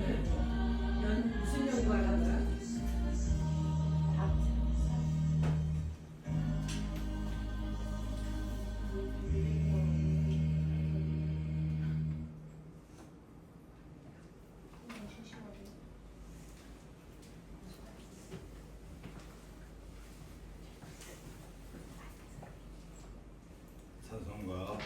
무슨 연구를 한 거야? 산성과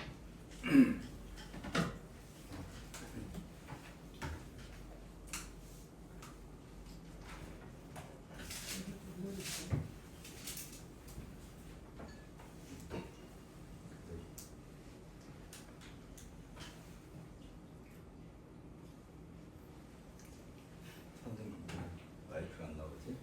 마이크가 안 나오지?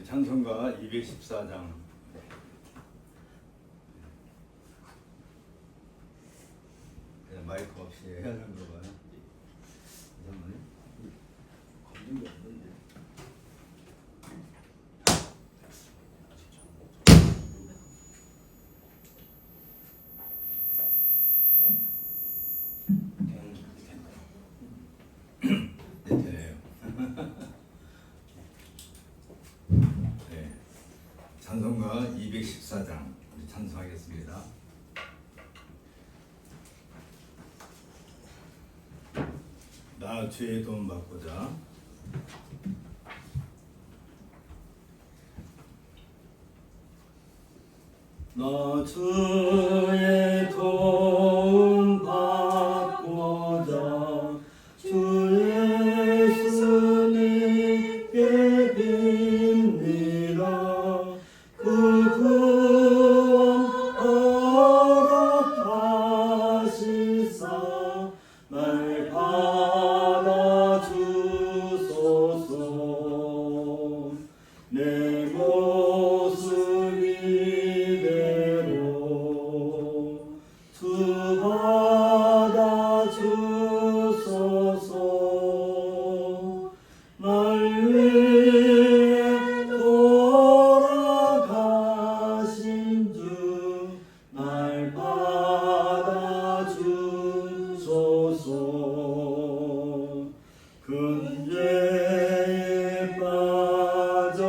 찬송가 214장. 그냥 마이크 없이 해야 하는 거 봐요. 잠깐만요. 걸린 게 없는데. 네, 되네요. 네. 찬송가 214장 우리 찬송하겠습니다. 나 죄의 돈 받고자. 나 주의 돈 받고자 주 예수님께 빕니다. 그 구원 허락하시사 날 받아주소서. 내 모습 이대로 주 받아주소서. 날 위해 돌아가신 주 날 받아주소서. 근죄에 빠져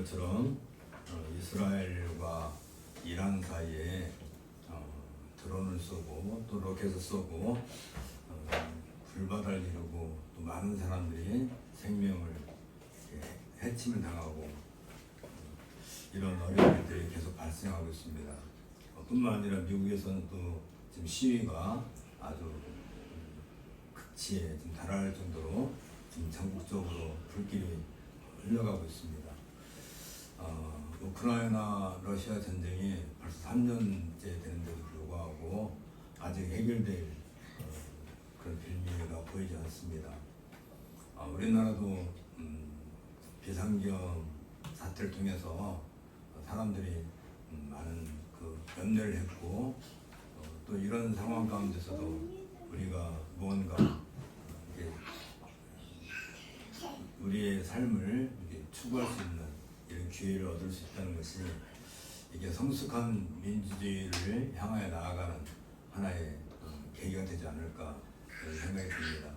것처럼 이스라엘과 이란 사이에 드론을 쏘고 또 로켓을 쏘고 불바다를 이루고 또 많은 사람들이 생명을 해침을 당하고 이런 어려움들이 계속 발생하고 있습니다. 뿐만 아니라 미국에서는 또 지금 시위가 아주 극치에 좀 달할 정도로 지금 전국적으로 불길이 흘러가고 있습니다. 우크라이나 러시아 전쟁이 벌써 3년째 되는데도 불구하고 아직 해결될 그런 빌미가 보이지 않습니다. 우리나라도 비상경 사태를 통해서 사람들이 많은 그 연대를 했고 또 이런 상황 가운데서도 우리가 무언가 우리의 삶을 추구할 수 있는 이런 기회를 얻을 수 있다는 것이 이게 성숙한 민주주의를 향하여 나아가는 하나의 계기가 되지 않을까 그런 생각이 듭니다.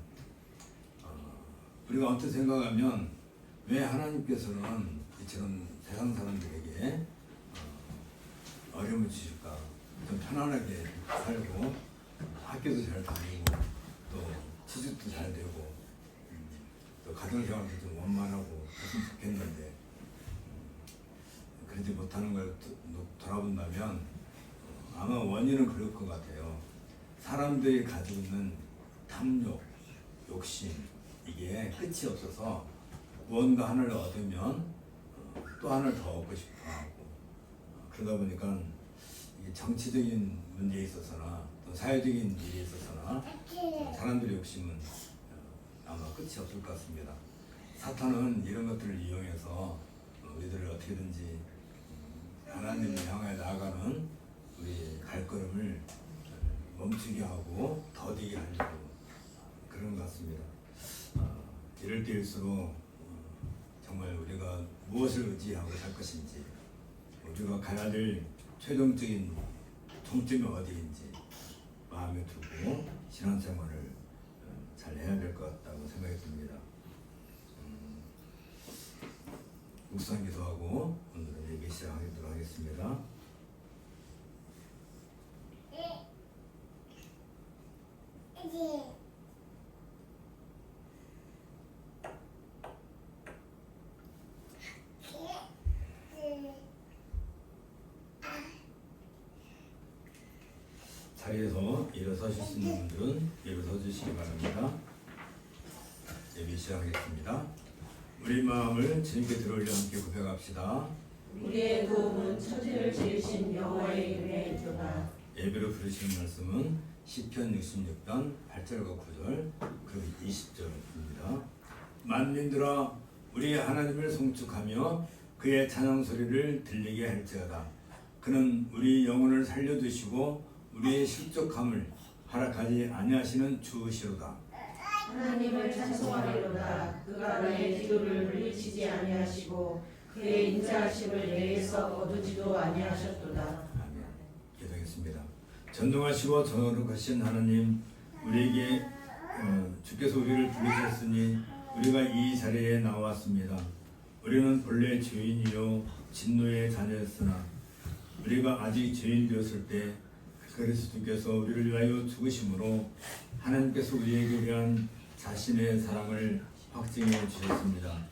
우리가 어떻게 생각하면 왜 하나님께서는 이처럼 세상 사람들에게 어려움을 주실까? 좀 편안하게 살고 학교도 잘 다니고 또 취직도 잘 되고 또 가정생활도 좀 원만하고 했으면 좋겠는데 그러지 못하는 걸 돌아본다면 아마 원인은 그럴 것 같아요. 사람들이 가지고 있는 탐욕, 욕심 이게 끝이 없어서 무언가 하나를 얻으면 또 하나를 더 얻고 싶어하고 그러다 보니까 이게 정치적인 문제에 있어서나 또 사회적인 일에 있어서나 사람들의 욕심은 아마 끝이 없을 것 같습니다. 사탄은 이런 것들을 이용해서 우리들을 어떻게든지 하나님을 향해 나아가는 우리 발걸음을 멈추게 하고 더디게 하려고 그런 것 같습니다. 이럴 때일수록 정말 우리가 무엇을 의지하고 살 것인지 우리가 가야 될 최종적인 종점이 어디인지 마음에 두고 신앙생활을 잘 해야 될 것 같다고 생각이 듭니다. 묵상 기도하고 오늘은 예배 시작하도록 하겠습니다. 자리에서 일어서실 수 있는 분들은 일어서 주시기 바랍니다. 예배 시작하겠습니다. 우리 마음을 주님께 들어올려 함께 고백합시다. 우리의 도움은 천지를 지으신 여호와의 이름에 있도다. 예배로 부르시는 말씀은 시편 66편 8절과 9절 그리고 20절입니다. 만민들아 우리의 하나님을 송축하며 그의 찬양 소리를 들리게 할지어다. 그는 우리 영혼을 살려두시고 우리의 실족함을 허락하지 아니하시는 주시로다. 하나님을 찬송하리로다. 그가 나의 기도를 물리치지 아니하시고 그의 인자하심을 내게서 거두지도 아니하셨도다. 아멘. 기도하겠습니다. 전능하시고 전능하신 하나님, 우리에게 주께서 우리를 부르셨으니 우리가 이 자리에 나왔습니다. 우리는 본래 죄인이요 진노의 자녀였으나 우리가 아직 죄인 되었을 때 그리스도께서 우리를 위하여 죽으심으로 하나님께서 우리에게 대한 자신의 사랑을 확증해 주셨습니다.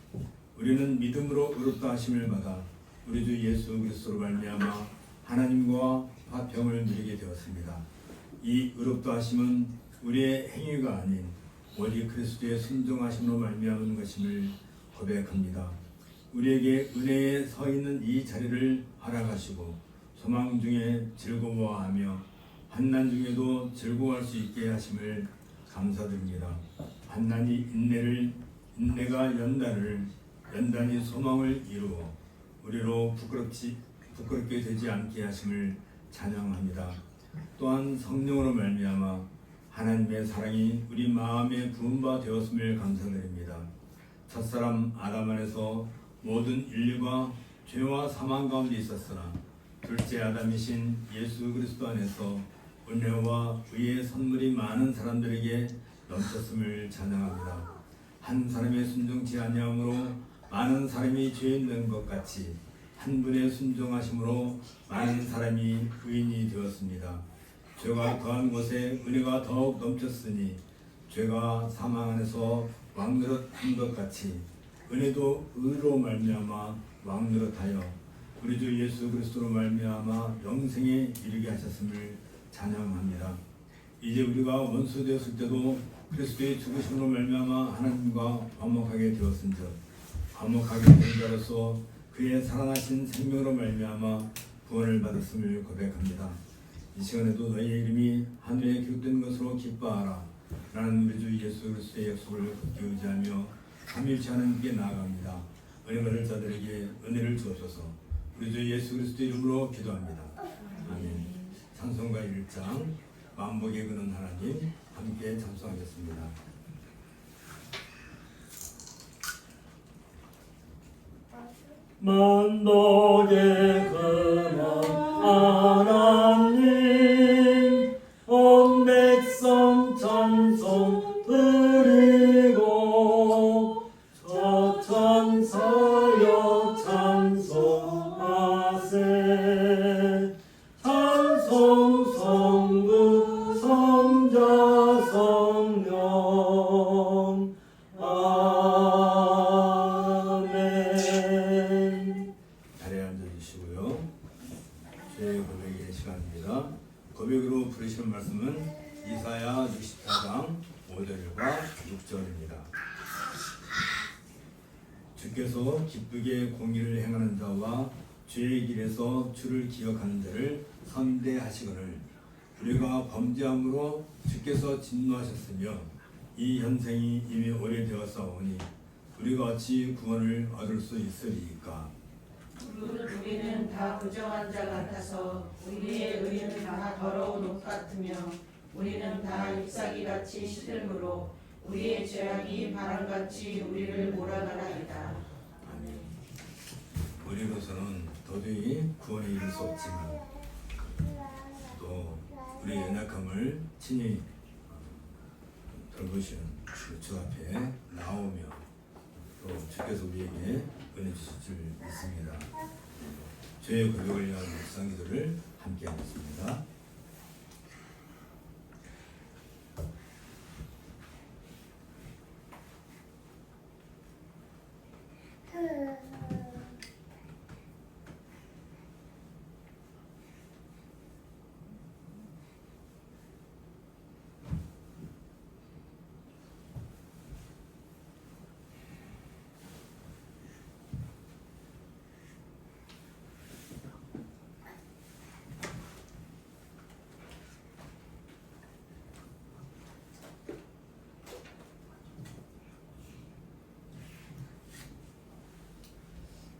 우리는 믿음으로 의롭다 하심을 받아 우리 주 예수 그리스도로 말미암아 하나님과 화평을 누리게 되었습니다. 이 의롭다 하심은 우리의 행위가 아닌 오직 그리스도의 순종하심으로 말미암은 것임을 고백합니다. 우리에게 은혜에 서 있는 이 자리를 허락하시고 소망 중에 즐거워하며 환난 중에도 즐거워할 수 있게 하심을 감사드립니다. 환난이 인내가 연단이 소망을 이루어 우리로 부끄럽게 되지 않게 하심을 찬양합니다. 또한 성령으로 말미암아 하나님의 사랑이 우리 마음에 부은 바 되었음을 감사드립니다. 첫사람 아담 안에서 모든 인류가 죄와 사망 가운데 있었으나 둘째 아담이신 예수 그리스도 안에서 은혜와 의의 선물이 많은 사람들에게 넘쳤음을 찬양합니다. 한 사람의 순종치 아니함으로 많은 사람이 죄 있는 것 같이 한 분의 순종하심으로 많은 사람이 의인이 되었습니다. 죄가 더한 곳에 은혜가 더욱 넘쳤으니 죄가 사망 안에서 왕노릇한 것 같이 은혜도 의로 말미암아 왕노릇하여 우리 주 예수 그리스도로 말미암아 영생에 이르게 하셨음을 찬양합니다. 이제 우리가 원수 되었을 때도 그리스도의 죽으심으로 말미암아 하나님과 화목하게 되었은즉 화목하게 된 자로서 그의 살아나신 생명으로 말미암아 구원을 받았음을 고백합니다. 이 시간에도 너희의 이름이 하늘에 기록된 것으로 기뻐하라. 나는 우리 주 예수 그리스도의 약속을 굳게 의지하며 삼일치 하나님께 나아갑니다. 은혜 받을 자들에게 은혜를 주옵소서. 우리 주 예수 그리스도의 이름으로 기도합니다. 아멘. 찬송가 1장 만복의 그는 하나님 함께 찬송하겠습니다. 만복의 근원 하나님 온 백성 찬송 드리고 저천사여 찬송하세 찬송 성부 성자 성령 고백으로 부르시는 말씀은 이사야 64장 5절과 6절입니다. 주께서 기쁘게 공의를 행하는 자와 죄의 길에서 주를 기억하는 자를 선대하시거늘 우리가 범죄함으로 주께서 진노하셨으며 이 현생이 이미 오래되었사오니 우리가 어찌 구원을 얻을 수 있으리이까. 우리는 다 부정한 자 같아서 우리의 의는 다 더러운 옷 같으며 우리는 다 잎사귀같이 시들므로 우리의 죄악이 바람같이 우리를 몰아가나이다. 아멘. 우리로서는 도저히 구원에 이를 수 없지만 또 우리의 연약함을 친히 돌보시는 주 앞에 나오며 또 주께서 우리에게 은혜 주실 줄 믿습니다. 죄의 고백을 위한 묵상 기도를 함께 하겠습니다.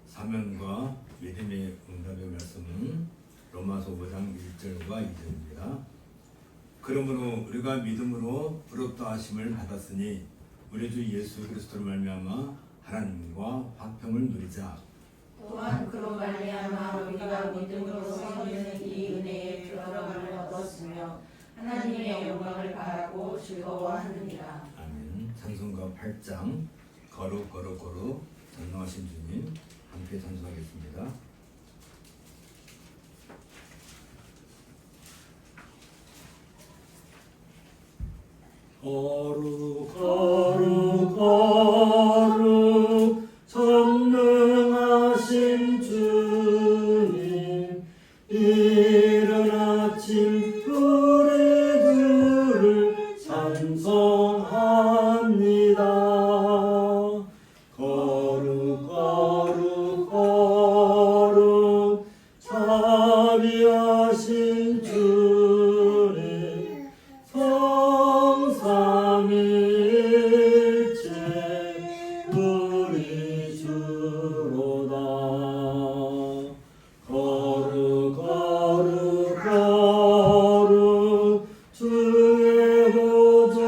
사명과 믿음의 응답의 말씀은 로마서 5장 1절과 2절입니다. 그러므로 우리가 믿음으로 의롭다 하심을 받았으니 우리 주 예수 그리스도로 말미암아 하나님과 화평을 누리자. 또한 그로 말미암아 우리가 믿음으로 있는 이 은혜에 들어감을 얻었으며 하나님의 영광을 바라고 즐거워하느니라. 아멘. 찬송가 8장 거룩 거룩 거룩 전능하신 주님 함께 찬송하겠습니다. 거룩 거룩 거룩 전능하신 주님 이른 아침 우리 주를 찬송합니다. 거룩 거룩 거룩 자비하신 주님 성삼일체 우리 주로다. 거룩 거룩 거룩 주의 보좌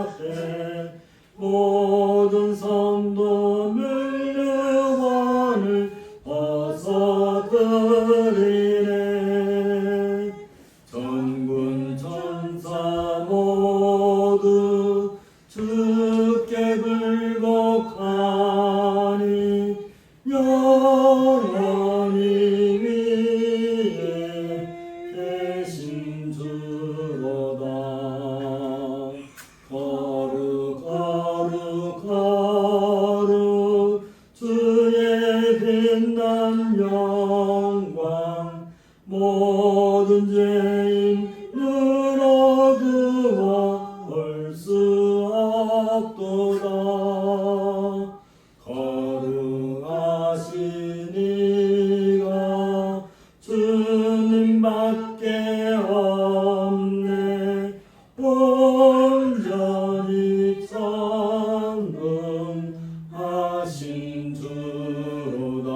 앞에 모든 성도 멸류관을 벗어드리네. 전군 천사 모두 주께 굴복하며 수 없도다. 거룩하신 이가 주님밖에 없네. 온전히 전능하신 주로다.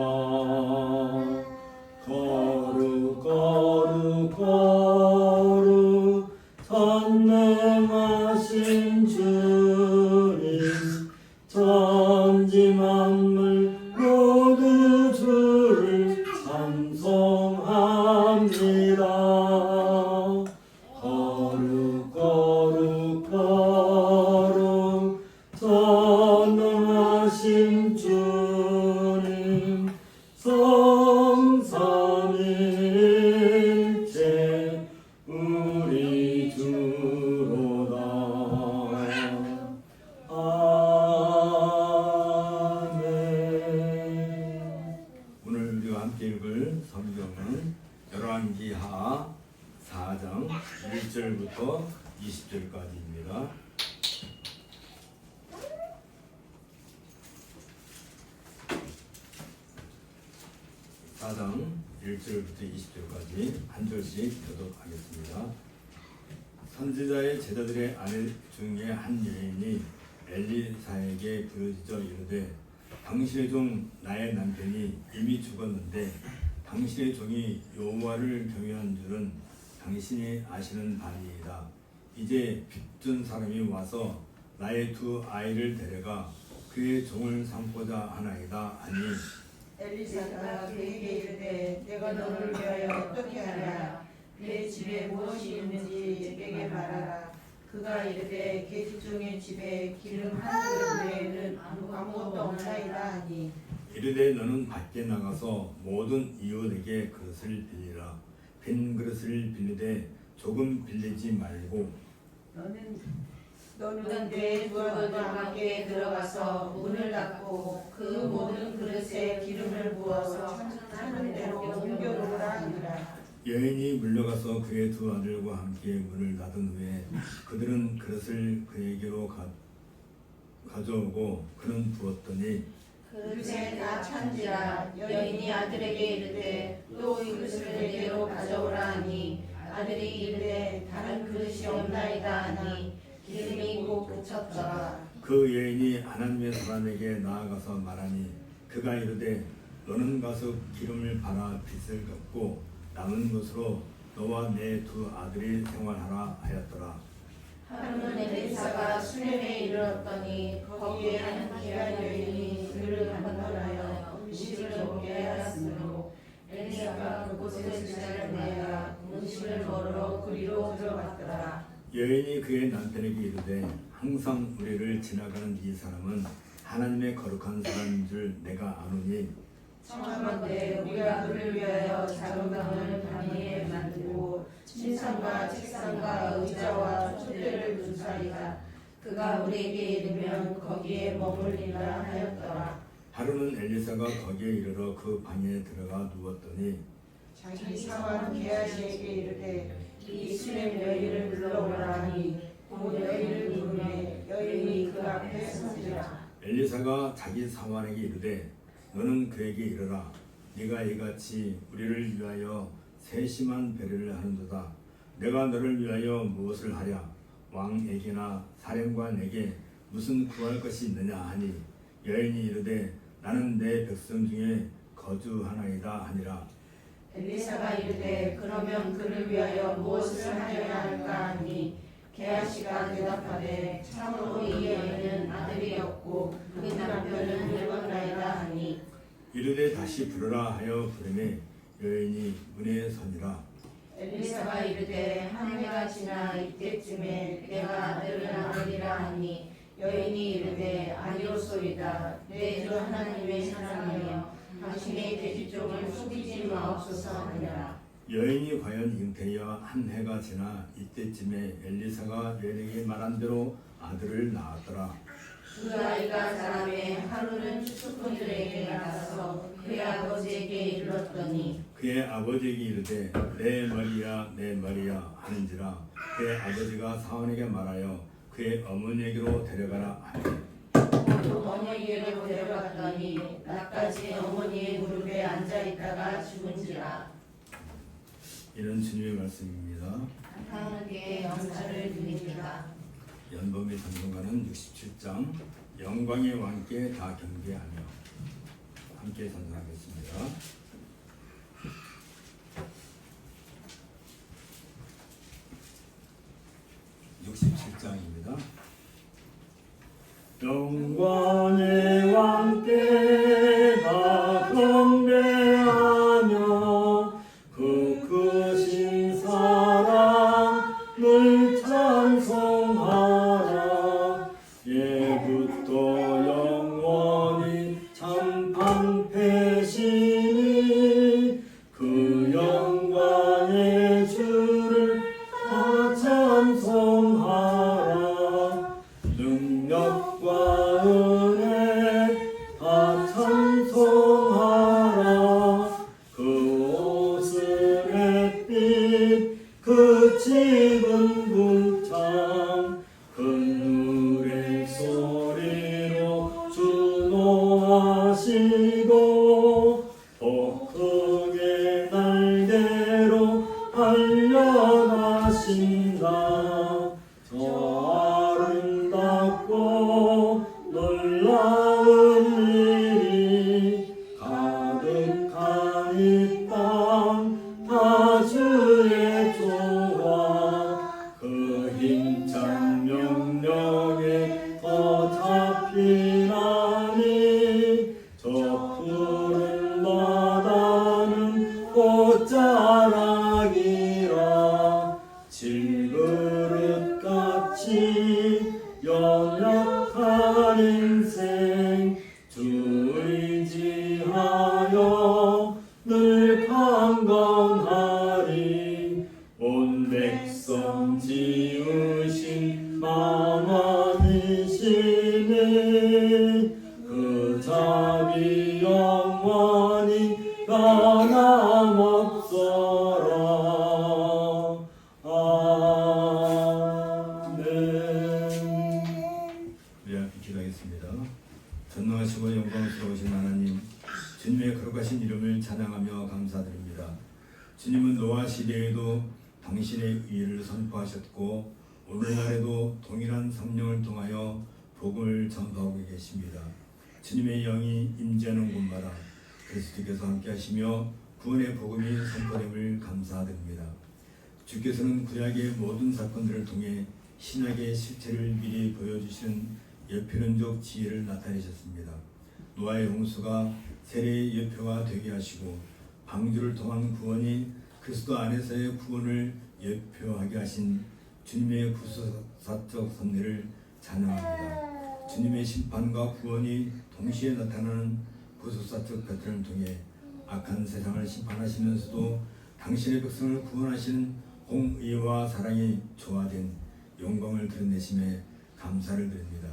거룩 전능하신 주님, 천지 만물 모두 주를 찬송합니다. 거룩 전능하신 주님, 성삼일체 우리 주로다. 아멘. 오늘 우리가 함께 읽을 성경은 열왕기하 4장 1절부터 20절까지입니다. 사장 1절부터 20절까지 한 절씩 교독하겠습니다. 선지자의 제자들의 아내 중에 한 여인이 엘리사에게 부르짖어 이르되 당신의 종 나의 남편이 이미 죽었는데 당신의 종이 여호와를 경외한 줄은 당신이 아시는 바니이다. 이제 빚준 사람이 와서 나의 두 아이를 데려가 그의 종을 삼고자 하나이다 하니 엘리사가 그에게 이르되 내가 너를 위하여 어떻게 하랴. 내 집에 무엇이 있는지 내게 말하라. 그가 이르되 계집종의 집에 기름 한 그릇 외에는 아무것도 없나이다 하니 이르되 너는 밖에 나가서 모든 이웃에게 그릇을 빌리라. 빈 그릇을 빌리되 조금 빌리지 말고 너는 내 두 아들과 함께 들어가서 문을 닫고 그 모든 그릇에 기름을 부어서 찾는 대로 옮겨놓으라 하니라. 여인이 물려가서 그의 두 아들과 함께 문을 닫은 후에 그들은 그릇을 그에게로 가져오고 그는 부었더니 그릇에 다 찬지라. 여인이 아들에게 이르되 또 이 그릇을 내게로 가져오라 하니 아들이 이르되 다른 그릇이 없나이다 하니 기름이 곧 그쳤더라. 그 여인이 하나님의 사람에게 나아가서 말하니 그가 이르되 너는 가서 기름을 발아 빚을 갚고 남은 것으로 너와 내 두 아들이 생활하라 하였더라. 하루는 엘리사가 수nem에 이르렀더니 거기에 한 귀한 여인이 그를 방문하여 음식을 먹게 하였으므로 엘리사가 그곳에 지장을 내야 음식을 먹으러 그리로 들어갔더라. 여인이 그의 남편에게 이르되 항상 우리를 지나가는 이 사람은 하나님의 거룩한 사람인 줄 내가 아노니 청하건대 우리가 그를 위하여 작은 방을 방 위에 만들고 침상과 책상과 의자와 촛대를 둔 사이다. 그가 우리에게 이르면 거기에 머물리라 하였더라. 하루는 엘리사가 거기에 이르러 그 방에 들어가 누웠더니 자기 사원 게하시에게 이르되 이 수냄 여인을 불러오라 하니 곧 여인을 부르매 여인이 그 앞에 서지라. 엘리사가 자기 사환에게 이르되 너는 그에게 이르라. 네가 이같이 우리를 위하여 세심한 배려를 하는도다. 내가 너를 위하여 무엇을 하랴. 왕에게나 사령관에게 무슨 구할 것이 있느냐 하니 여인이 이르되 나는 내 백성 중에 거주하나이다 하니라. 엘리사가 이르되 그러면 그를 위하여 무엇을 하려야 할까 하니 게하시가 대답하되 참으로 이 여인은 아들이 없고 그 남편은 늙었나이다 하니 이르되 다시 부르라 하여 부르매 여인이 문에 서니라. 엘리사가 이르되 한 해가 지나 이때쯤에 내가 아들을 낳으리라 하니 여인이 이르되 아니오소이다. 내 주 하나님의 사랑이여 당신의 계집종을 속이지 마옵소서 하니라. 여인이 과연 잉태하여 한 해가 지나 이때쯤에 엘리사가 여인에게 말한 대로 아들을 낳았더라. 그 아이가 자라매 하루는 추수꾼들에게 나가서 그의 아버지에게 이르렀더니 그의 아버지에게 이르되 내 머리야 내 머리야 하는지라. 그의 아버지가 사원에게 말하여 그의 어머니에게로 데려가라 하매 어머니에게로 데려갔더니 낮까지 어머니의 무릎에 앉아있다가 죽은지라. 이런 주님의 말씀입니다. 하나님께 영광을 드립니다. 연범의 전송가는 67장 영광의 왕께 다 경배하며 함께 전송하겠습니다. (67장입니다) 영광의 왕께 다 경배하며 그 크신 사랑을 찬송하라. 예부터 영원히 참 방패시니 그 영광의 주를 다 찬송하라. 능력과 은혜 다 찬송하라. 그 옷은 햇빛 그 짙은 궁창 큰 우리 소리로 주노하시고 더 크게 날개로 달려가신다. 저 아름답고 놀라운 일이 가득한 이 땅 다 주의 조화. 그 힘찬 명령에 더 잡히나니 저 푸른 바다는 꽃자락이라. 질그릇같이 연약한 인생 주 의지하여 늘 강건하리. 온 백성 지으신 만왕이시니 그 자비 영원히 변함없어라. 아멘. 우리 앞에 기도하겠습니다. 전능하시고 영광스러우신 하나님, 주님의 거룩하신 이름을 찬양하며 감사드립니다. 주님은 노아 시대에도 당신의 의를 선포하셨고 오늘날에도 동일한 성령을 통하여 복음을 전파하고 계십니다. 주님의 영이 임재하는 곳마다 그리스도께서 함께하시며 구원의 복음이 선포됨을 감사드립니다. 주께서는 구약의 모든 사건들을 통해 신약의 실체를 미리 보여주시는 여편론적 지혜를 나타내셨습니다. 노아의 홍수가 세례의 여표가 되게 하시고 방주를 통한 구원이 그리스도 안에서의 구원을 여표하게 하신 주님의 구속사적 섭리를 찬양합니다. 주님의 심판과 구원이 동시에 나타나는 구속사적 배틀을 통해 악한 세상을 심판하시면서도 당신의 백성을 구원하신 공의와 사랑이 조화된 영광을 드러내심에 감사를 드립니다.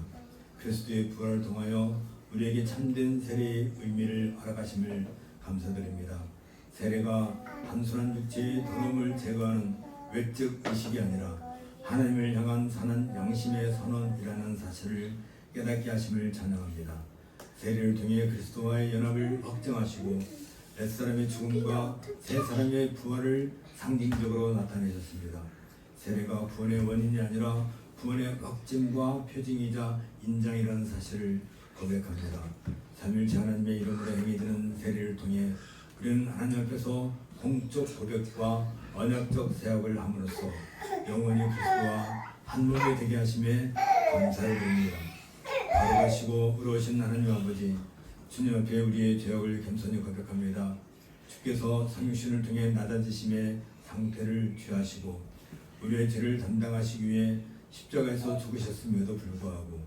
그리스도의 부활을 통하여 우리에게 참된 세례의 의미를 알아가심을 감사드립니다. 세례가 단순한 육체의 더러움을 제거하는 외적 의식이 아니라 하나님을 향한 사는 양심의 선언이라는 사실을 깨닫게 하심을 찬양합니다. 세례를 통해 그리스도와의 연합을 확정하시고 옛사람의 죽음과 새사람의 부활을 상징적으로 나타내셨습니다. 세례가 구원의 원인이 아니라 구원의 확증과 표징이자 인장이라는 사실을 고백합니다. 삼일째 하나님의 이름으로 행해지는 세례를 통해 우리는 하나님 앞에서 공적 고백과 언약적 세약을 함으로써 영원히 그리스도와 한 몸이 되게 하심에 감사를 드립니다. 거룩하시고 의로우신 하나님 아버지, 주님 앞에 우리의 죄악을 겸손히 고백합니다. 주께서 성육신을 통해 낮아지심의 상태를 취하시고 우리의 죄를 담당하시기 위해 십자가에서 죽으셨음에도 불구하고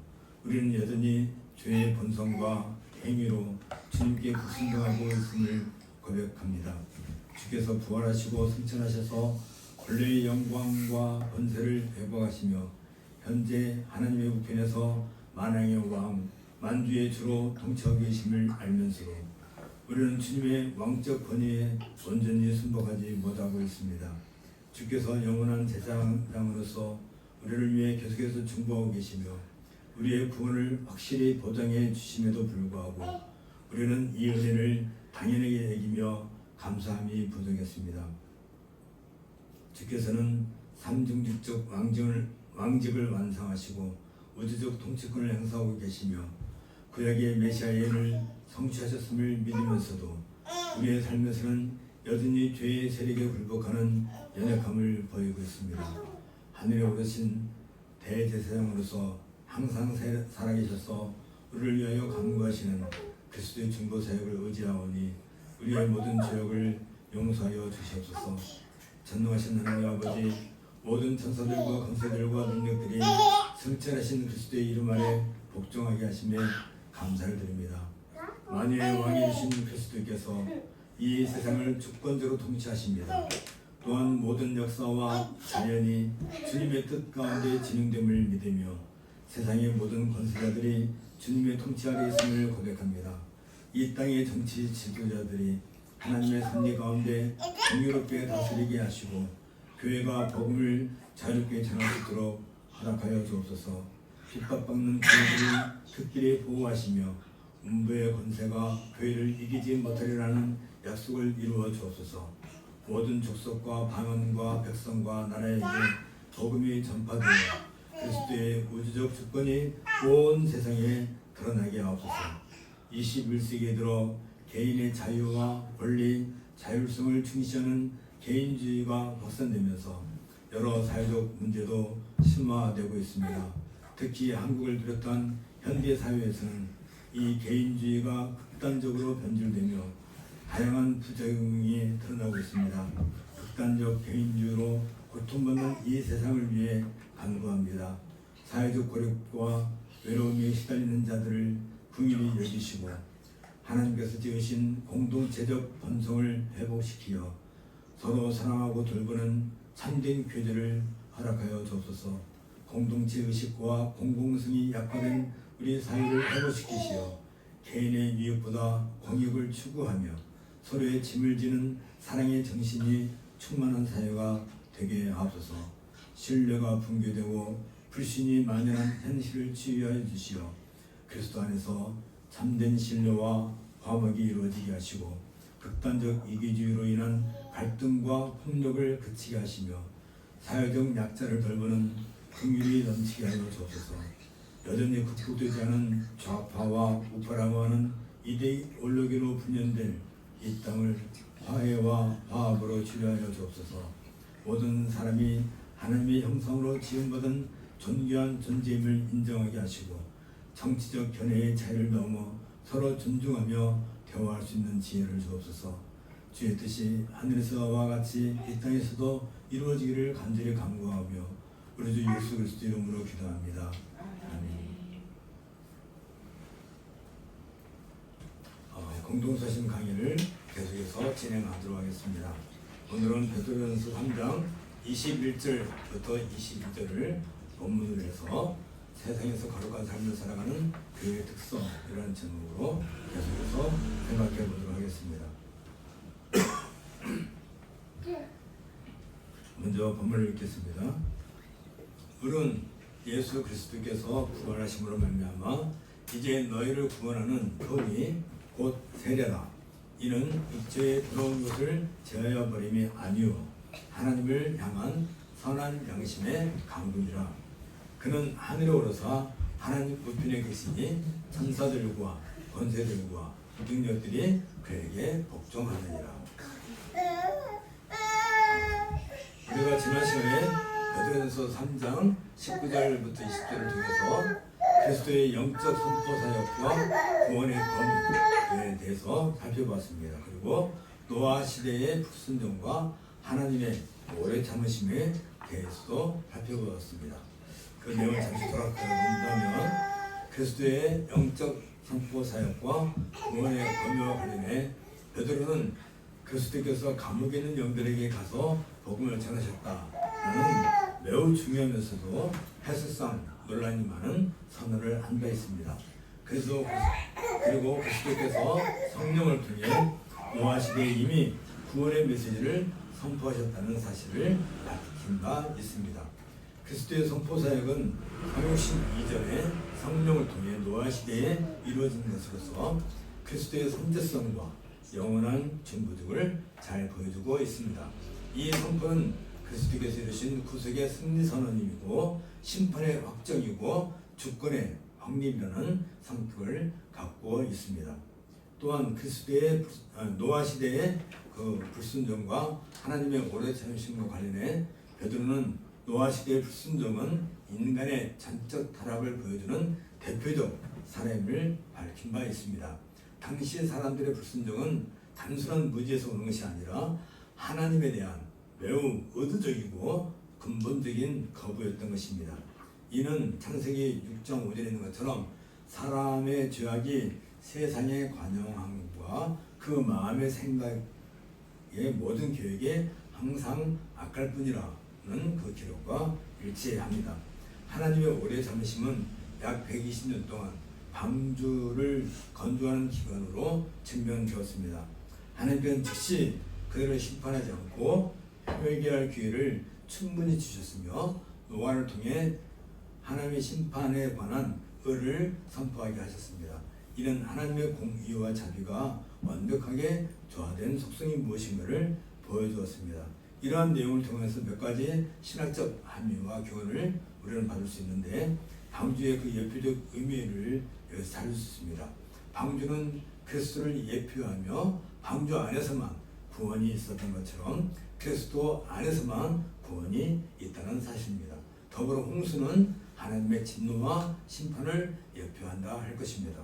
우리는 여전히 죄의 본성과 행위로 주님께 불순종하고 있음을 고백합니다. 주께서 부활하시고 승천하셔서 본래의 영광과 번세를 회복하시며 현재 하나님의 우편에서 만왕의 왕, 만주의 주로 통치하고 계심을 알면서도 우리는 주님의 왕적 권위에 온전히 순복하지 못하고 있습니다. 주께서 영원한 제사장으로서 우리를 위해 계속해서 중보하고 계시며 우리의 구원을 확실히 보장해 주심에도 불구하고 우리는 이 은혜를 당연하게 여기며 감사함이 부족했습니다. 주께서는 삼중직적 왕직을 완성하시고 우주적 통치권을 행사하고 계시며 구약의 메시아인을 성취하셨음을 믿으면서도 우리의 삶에서는 여전히 죄의 세력에 굴복하는 연약함을 보이고 있습니다. 하늘에 오르신 대제사장으로서 항상 살아계셔서 우리를 위하여 간구하시는 그리스도의 중보 사역을 의지하오니 우리의 모든 죄악을 용서하여 주시옵소서. 전능하신 하나님 아버지, 모든 천사들과 권세들과 능력들이 성찰하신 그리스도의 이름 아래 복종하게 하심에 감사를 드립니다. 만유의 왕이신 그리스도께서 이 세상을 주권적으로 통치하십니다. 또한 모든 역사와 자연이 주님의 뜻 가운데 진행됨을 믿으며 세상의 모든 권세자들이 주님의 통치 아래 있음을 고백합니다. 이 땅의 정치 지도자들이 하나님의 섭리 가운데 공유롭게 다스리게 하시고 교회가 복음을 자유롭게 전할 수 있도록 허락하여 주옵소서. 핍박받는 교회들을 특별히 보호하시며 음부의 권세가 교회를 이기지 못하리라는 약속을 이루어 주옵소서. 모든 족속과 방언과 백성과 나라에게 복음이 전파되어 그리스도의 우주적 주권이 온 세상에 드러나게 하옵소서. 21세기에 들어 개인의 자유와 권리, 자율성을 중시하는 개인주의가 확산되면서 여러 사회적 문제도 심화되고 있습니다. 특히 한국을 비롯한 현대 사회에서는 이 개인주의가 극단적으로 변질되며 다양한 부작용이 드러나고 있습니다. 극단적 개인주의로 고통받는 이 세상을 위해 간구합니다. 사회적 고립과 외로움에 시달리는 자들을 긍휼히 여기시고 하나님께서 지으신 공동체적 본성을 회복시키어 서로 사랑하고 돌보는 참된 교제를 허락하여 주옵소서. 공동체 의식과 공공성이 약화된 우리 사회를 회복시키시어 개인의 이익보다 공익을 추구하며 서로의 짐을 지는 사랑의 정신이 충만한 사회가 되게 하옵소서. 신뢰가 붕괴되고 불신이 만연한 현실을 치유하여 주시어 그리스도 안에서 참된 신뢰와 화목이 이루어지게 하시고 극단적 이기주의로 인한 갈등과 폭력을 그치게 하시며 사회적 약자를 돌보는 긍휼이 넘치게 하여 주옵소서. 여전히 극복되지 않은 좌파와 우파라고 하는 이데이 올로기로 분열될 이 땅을 화해와 화합으로 치료하여 주옵소서. 모든 사람이 하나님의 형상으로 지음받은 존귀한 존재임을 인정하게 하시고 정치적 견해의 차이를 넘어 서로 존중하며 대화할 수 있는 지혜를 주옵소서. 주의 뜻이 하늘에서와 같이 이 땅에서도 이루어지기를 간절히 간구하며 우리 주 예수 그리스도 이름으로 기도합니다. 아멘. 공동서신 강의를 계속해서 진행하도록 하겠습니다. 오늘은 베드로전서 3장 21절부터 22절을 본문으로 해서 세상에서 거룩한 삶을 살아가는 교회의 특성이라는 제목으로 계속해서 생각해 보도록 하겠습니다. 먼저 본문을 읽겠습니다. 물은 예수 그리스도께서 구원하심으로 말미암아 이제 너희를 구원하는 본이 곧 세례라. 이는 육체에 들어온 것을 제하여 버림이 아니요 하나님을 향한 선한 양심의 강구니라. 그는 하늘에 오르사 하나님 우편에 계시니 천사들과 권세들과 능력들이 그에게 복종하느니라. 우리가 지난 시간에 베드로전서 3장 19절부터 20절을 통해서 그리스도의 영적 선포 사역과 구원의 범위에 대해서 살펴봤습니다. 그리고 노아 시대의 불순종과 하나님의 오래 참으심에 대해서도 살펴보았습니다. 그 내용을 잠시 돌아본다면 그리스도의 영적 선포 사역과 구원의 범위와 관련해 베드로는 그리스도께서 감옥에 있는 영들에게 가서 복음을 전하셨다는 매우 중요하면서도 해석상 논란이 많은 선언을 한 바 있습니다. 그리고 그리스도께서 성령을 통해 노아 시대에 이미 구원의 메시지를 선포하셨다는 사실을 밝힌 바 있습니다. 그리스도의 선포 사역은 성육신 이전에 성령을 통해 노아 시대에 이루어진 것으로서 그리스도의 선제성과 영원한 존부족을 잘 보여주고 있습니다. 이 선포는 그리스도께서 이루신 구속의 승리 선언이고 심판의 확정이고 주권의 확립이라는 성격을 갖고 있습니다. 또한 그리스도의 노아 시대의 그 불순종과 하나님의 오래 참으심과 관련해 베드로는 노아 시대의 불순종은 인간의 전적 타락을 보여주는 대표적 사례임을 밝힌 바 있습니다. 당시 사람들의 불순종은 단순한 무지에서 오는 것이 아니라 하나님에 대한 매우 의도적이고 근본적인 거부였던 것입니다. 이는 창세기 6장 5절에 있는 것처럼 사람의 죄악이 세상의 관용함과 그 마음의 생각의 모든 계획에 항상 악할 뿐이라는 그 기록과 일치합니다. 하나님의 오래 참으심은 약 120년 동안 방주를 건조하는 기간으로 증명되었습니다. 하나님께서는 즉시 그들을 심판하지 않고 회개할 기회를 충분히 주셨으며 노아를 통해 하나님의 심판에 관한 의를 선포하게 하셨습니다. 이는 하나님의 공의와 자비가 완벽하게 조화된 속성이 무엇인가를 보여주었습니다. 이러한 내용을 통해서 몇 가지 신학적 함의와 교훈을 우리는 받을 수 있는데 방주의 그 예표적 의미를 여기서 찾을 수 있습니다. 방주는 그리스도를 예표하며 방주 안에서만 구원이 있었던 것처럼 그리스도 안에서만 구원이 있다는 사실입니다. 더불어 홍수는 하나님의 진노와 심판을 예표한다 할 것입니다.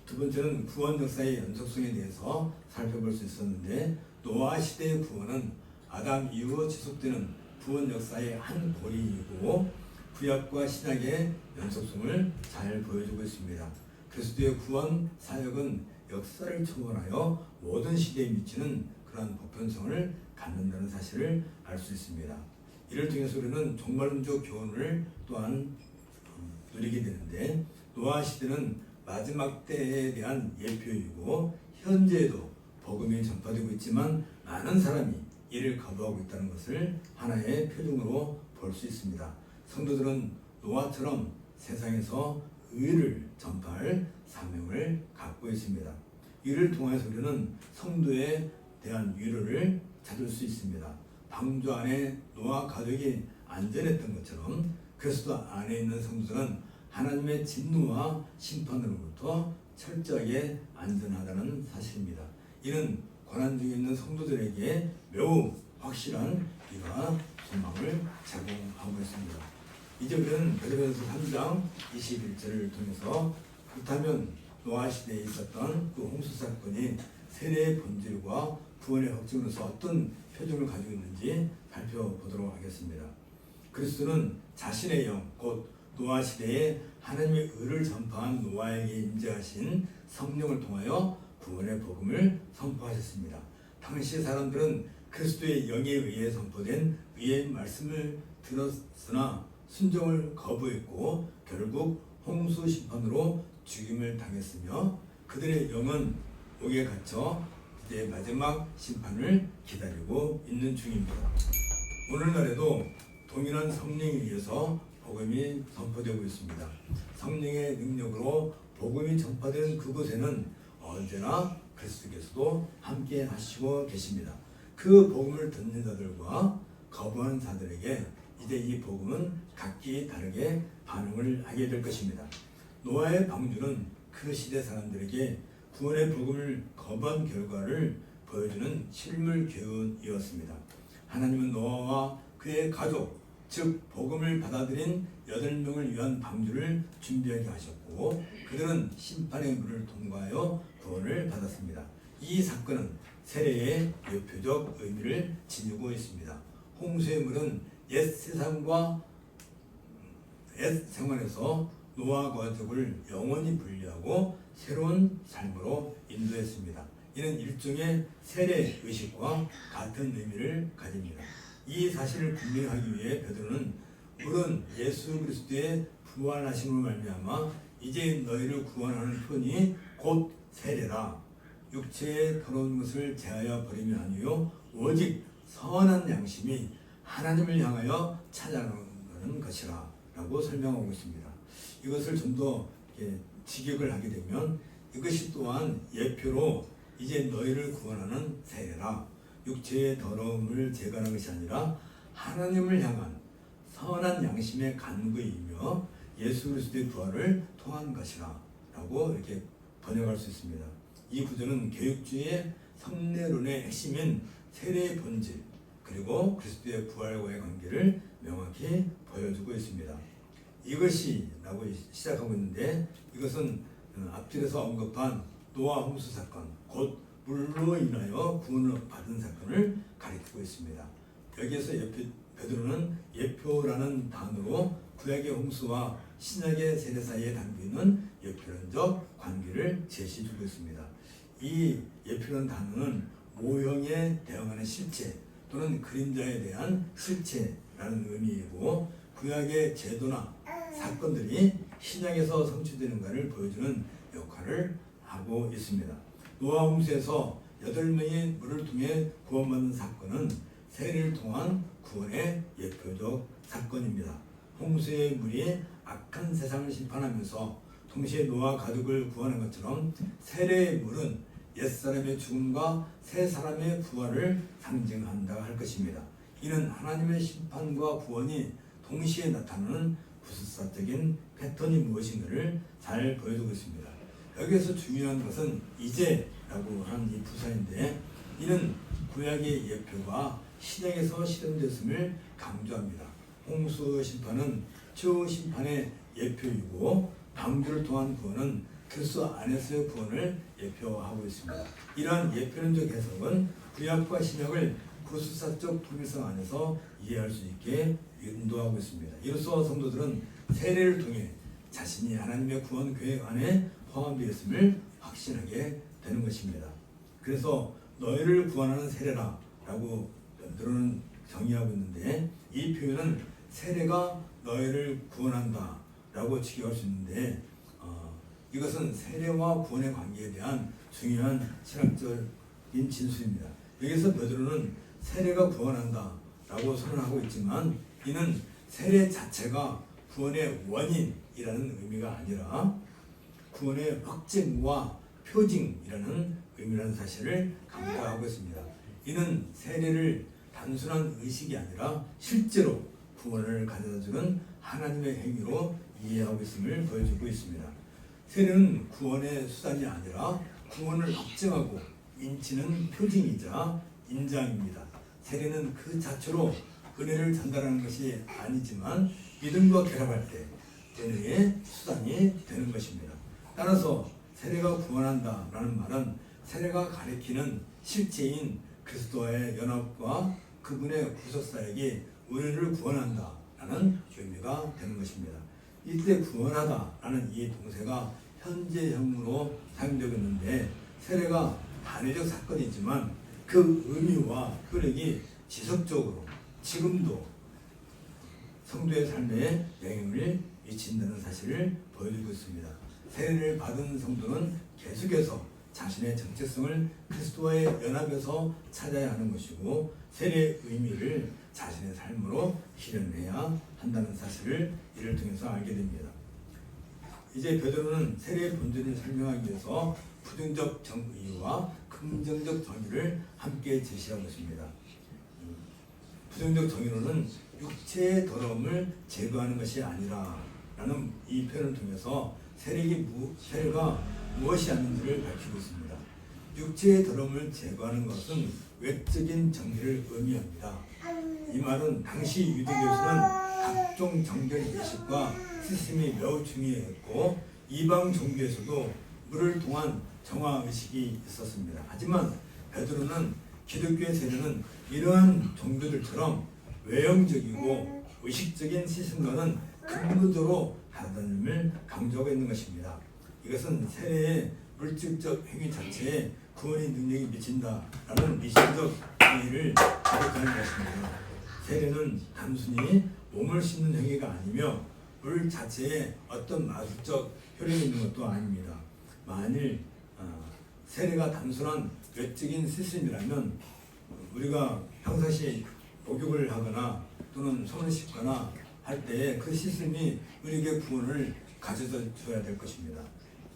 두 번째는 구원 역사의 연속성에 대해서 살펴볼 수 있었는데 노아 시대의 구원은 아담 이후로 지속되는 구원 역사의 한 고리이고 구약과 신약의 연속성을 잘 보여주고 있습니다. 그리스도의 구원 사역은 역사를 초월하여 모든 시대에 미치는 그러한 보편성을 갖는다는 사실을 알 수 있습니다. 이를 통해서 우리는 종말론적 교훈을 또한 누리게 되는데 노아 시대는 마지막 때에 대한 예표이고 현재에도 복음이 전파되고 있지만 많은 사람이 이를 거부하고 있다는 것을 하나의 표징으로 볼 수 있습니다. 성도들은 노아처럼 세상에서 의를 전파할 사명을 갖고 있습니다. 이를 통해서 우리는 성도에 대한 위로를 찾을 수 있습니다. 방주 안에 노아 가족이 안전했던 것처럼 그리스도 안에 있는 성도들은 하나님의 진노와 심판으로부터 철저하게 안전하다는 사실입니다. 이는 고난 중에 있는 성도들에게 매우 확실한 비가 소망을 제공하고 있습니다. 이제 우리는 베드로전서 3장 21절을 통해서 그렇다면 노아 시대에 있었던 그 홍수 사건이 세례의 본질과 구원의 확증으로서 어떤 표정을 가지고 있는지 살펴보도록 하겠습니다. 그리스도는 자신의 영, 곧 노아 시대에 하나님의 의를 전파한 노아에게 임재하신 성령을 통하여 구원의 복음을 선포하셨습니다. 당시 사람들은 그리스도의 영에 의해 선포된 의의 말씀을 들었으나 순종을 거부했고 결국 홍수 심판으로 죽임을 당했으며 그들의 영은 옥에 갇혀 이제 마지막 심판을 기다리고 있는 중입니다. 오늘날에도 동일한 성령에 의해서 복음이 선포되고 있습니다. 성령의 능력으로 복음이 전파된 그곳에는 언제나 그리스도께서도 함께 하시고 계십니다. 그 복음을 듣는 자들과 거부하는 자들에게 이제 이 복음은 각기 다르게 반응을 하게 될 것입니다. 노아의 방주는 그 시대 사람들에게 구원의 복음을 거부한 결과를 보여주는 실물 교훈이었습니다. 하나님은 노아와 그의 가족, 즉 복음을 받아들인 8명을 위한 방주를 준비하게 하셨고 그들은 심판의 물을 통과하여 구원을 받았습니다. 이 사건은 세례의 대표적 의미를 지니고 있습니다. 홍수의 물은 옛 세상과 옛 생활에서 노아 가족을 영원히 분리하고 새로운 삶으로 인도했습니다. 이는 일종의 세례 의식과 같은 의미를 가집니다. 이 사실을 분명하기 위해 베드로는 물은 예수 그리스도의 부활하심으로 말미암아 이제 너희를 구원하는 편이 곧 세례라. 육체의 더러운 것을 제하여 버림이 아니요 오직 선한 양심이 하나님을 향하여 찾아가는 것이라 라고 설명하고 있습니다. 이것을 좀 더 직역을 하게 되면 이것이 또한 예표로 이제 너희를 구원하는 세례라. 육체의 더러움을 제거하는 것이 아니라 하나님을 향한 선한 양심의 간구이며 예수 그리스도의 부활을 통한 것이라 라고 이렇게 번역할 수 있습니다. 이 구절은 개혁주의의 성례론의 핵심인 세례의 본질 그리고 그리스도의 부활과의 관계를 명확히 보여주고 있습니다. 이것이 라고 시작하고 있는데 이것은 앞줄에서 언급한 노아 홍수 사건 곧 물로 인하여 구원을 받은 사건을 가리키고 있습니다. 여기에서 베드로는 예표라는 단어로 구약의 홍수와 신약의 세례 사이에 담기는 예표론적 관계를 제시해주고 있습니다. 이 예표라는 단어는 모형에 대응하는 실체 또는 그림자에 대한 실체라는 의미이고 구약의 제도나 사건들이 신약에서 성취되는가를 보여주는 역할을 하고 있습니다. 노아 홍수에서 8명이 물을 통해 구원받는 사건은 세례를 통한 구원의 예표적 사건입니다. 홍수의 물이 악한 세상을 심판하면서 동시에 노아 가족을 구하는 것처럼 세례의 물은 옛사람의 죽음과 새 사람의 부활을 상징한다 할 것입니다. 이는 하나님의 심판과 구원이 동시에 나타나는 구속사적인 패턴이 무엇인가를 잘 보여주고 있습니다. 여기에서 중요한 것은 이제라고 하는 이 부사인데 이는 구약의 예표가 신약에서 실현됐음을 강조합니다. 홍수 심판은 최후 심판의 예표이고 방주를 통한 구원은 그리스도 안에서의 구원을 예표하고 있습니다. 이러한 예표론적 해석은 구약과 신약을 구속사적 통일성 안에서 이해할 수 있게 인도하고 있습니다. 이로써 성도들은 세례를 통해 자신이 하나님의 구원 계획 안에 포함되어 있음을 확신하게 되는 것입니다. 그래서 너희를 구원하는 세례라 라고 베드로는 정의하고 있는데 이 표현은 세례가 너희를 구원한다 라고 직역할 수 있는데 이것은 세례와 구원의 관계에 대한 중요한 신학적인 진술입니다. 여기서 베드로는 세례가 구원한다 라고 선언하고 있지만 이는 세례 자체가 구원의 원인이라는 의미가 아니라 구원의 확증과 표징이라는 의미라는 사실을 강조하고 있습니다. 이는 세례를 단순한 의식이 아니라 실제로 구원을 가져다주는 하나님의 행위로 이해하고 있음을 보여주고 있습니다. 세례는 구원의 수단이 아니라 구원을 확증하고 인치는 표징이자 인장입니다. 세례는 그 자체로 은혜를 전달하는 것이 아니지만 믿음과 결합할 때 은혜의 수단이 되는 것입니다. 따라서 세례가 구원한다 라는 말은 세례가 가리키는 실체인 그리스도와의 연합과 그분의 구속사역이 우리를 구원한다 라는 의미가 되는 것입니다. 이때 구원하다 라는 이 동사가 현재형으로 사용되고 있는데 세례가 단회적 사건이지만 그 의미와 효력이 지속적으로 지금도 성도의 삶에 영향을 미친다는 사실을 보여주고 있습니다. 세례를 받은 성도는 계속해서 자신의 정체성을 그리스도와의 연합에서 찾아야 하는 것이고 세례의 의미를 자신의 삶으로 실현해야 한다는 사실을 이를 통해서 알게 됩니다. 이제 베드로는 세례의 본질을 설명하기 위해서 부정적 정의와 긍정적 정의를 함께 제시하고 있습니다. 부정적 정의로는 육체의 더러움을 제거하는 것이 아니라 라는 이 표현을 통해서 세례가 무엇이 아닌지를 밝히고 있습니다. 육체의 더러움을 제거하는 것은 외적인 정의를 의미합니다. 이 말은 당시 유대교에서는 각종 정결 예식과 시스템이 매우 중요했고 이방 종교에서도 물을 통한 정화 의식이 있었습니다. 하지만 베드로는 기독교의 세례는 이러한 종교들처럼 외형적이고 의식적인 시스템과는 근거적으로 다르다는 강조하고 있는 것입니다. 이것은 세례의 물질적 행위 자체에 구원의 능력이 미친다라는 미신적 행위를 지적하는 것입니다. 세례는 단순히 몸을 씻는 행위가 아니며 물 자체에 어떤 마술적 효력이 있는 것도 아닙니다. 만일 세례가 단순한 외적인 시스템이라면 우리가 평상시 목욕을 하거나 또는 손을 씻거나 할 때 그 씻음이 우리에게 구원을 가져다 줘야 될 것입니다.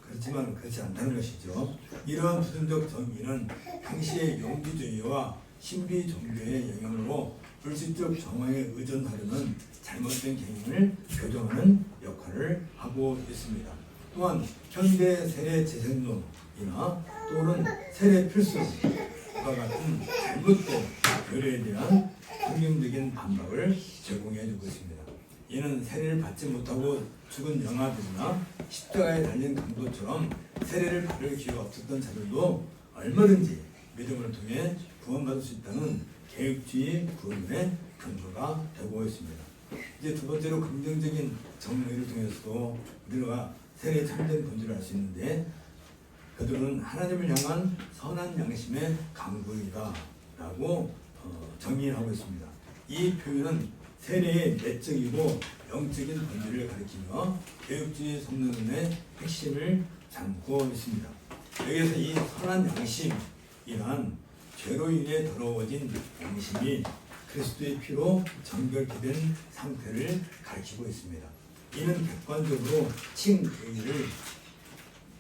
그렇지만 그렇지 않다는 것이죠. 이러한 부정적 정의는 당시의 용기주의와 신비 종교의 영향으로 불신적 정황에 의존하려는 잘못된 개념을 교정하는 역할을 하고 있습니다. 또한 현대 세례 재생론이나 또는 세례 필수과 같은 잘못된 교리에 대한 성경적인 반박을 제공해주고 있습니다. 이는 세례를 받지 못하고 죽은 영아들이나 십자가에 달린 강도처럼 세례를 받을 기회가 없었던 자들도 얼마든지 믿음을 통해 구원받을 수 있다는 개혁주의 구원의 근거가 되고 있습니다. 이제 두 번째로 긍정적인 정리를 통해서도 우리가 세례의 참된 본질을 알 수 있는데, 그들은 하나님을 향한 선한 양심의 강구이다 라고 정의하고 있습니다. 이 표현은 세례의 내적이고 영적인 본질을 가리키며 개혁주의 성론의 핵심을 담고 있습니다. 여기에서 이 선한 양심이란 죄로 인해 더러워진 양심이 그리스도의 피로 정결케 된 상태를 가리키고 있습니다. 이는 객관적으로 칭의를,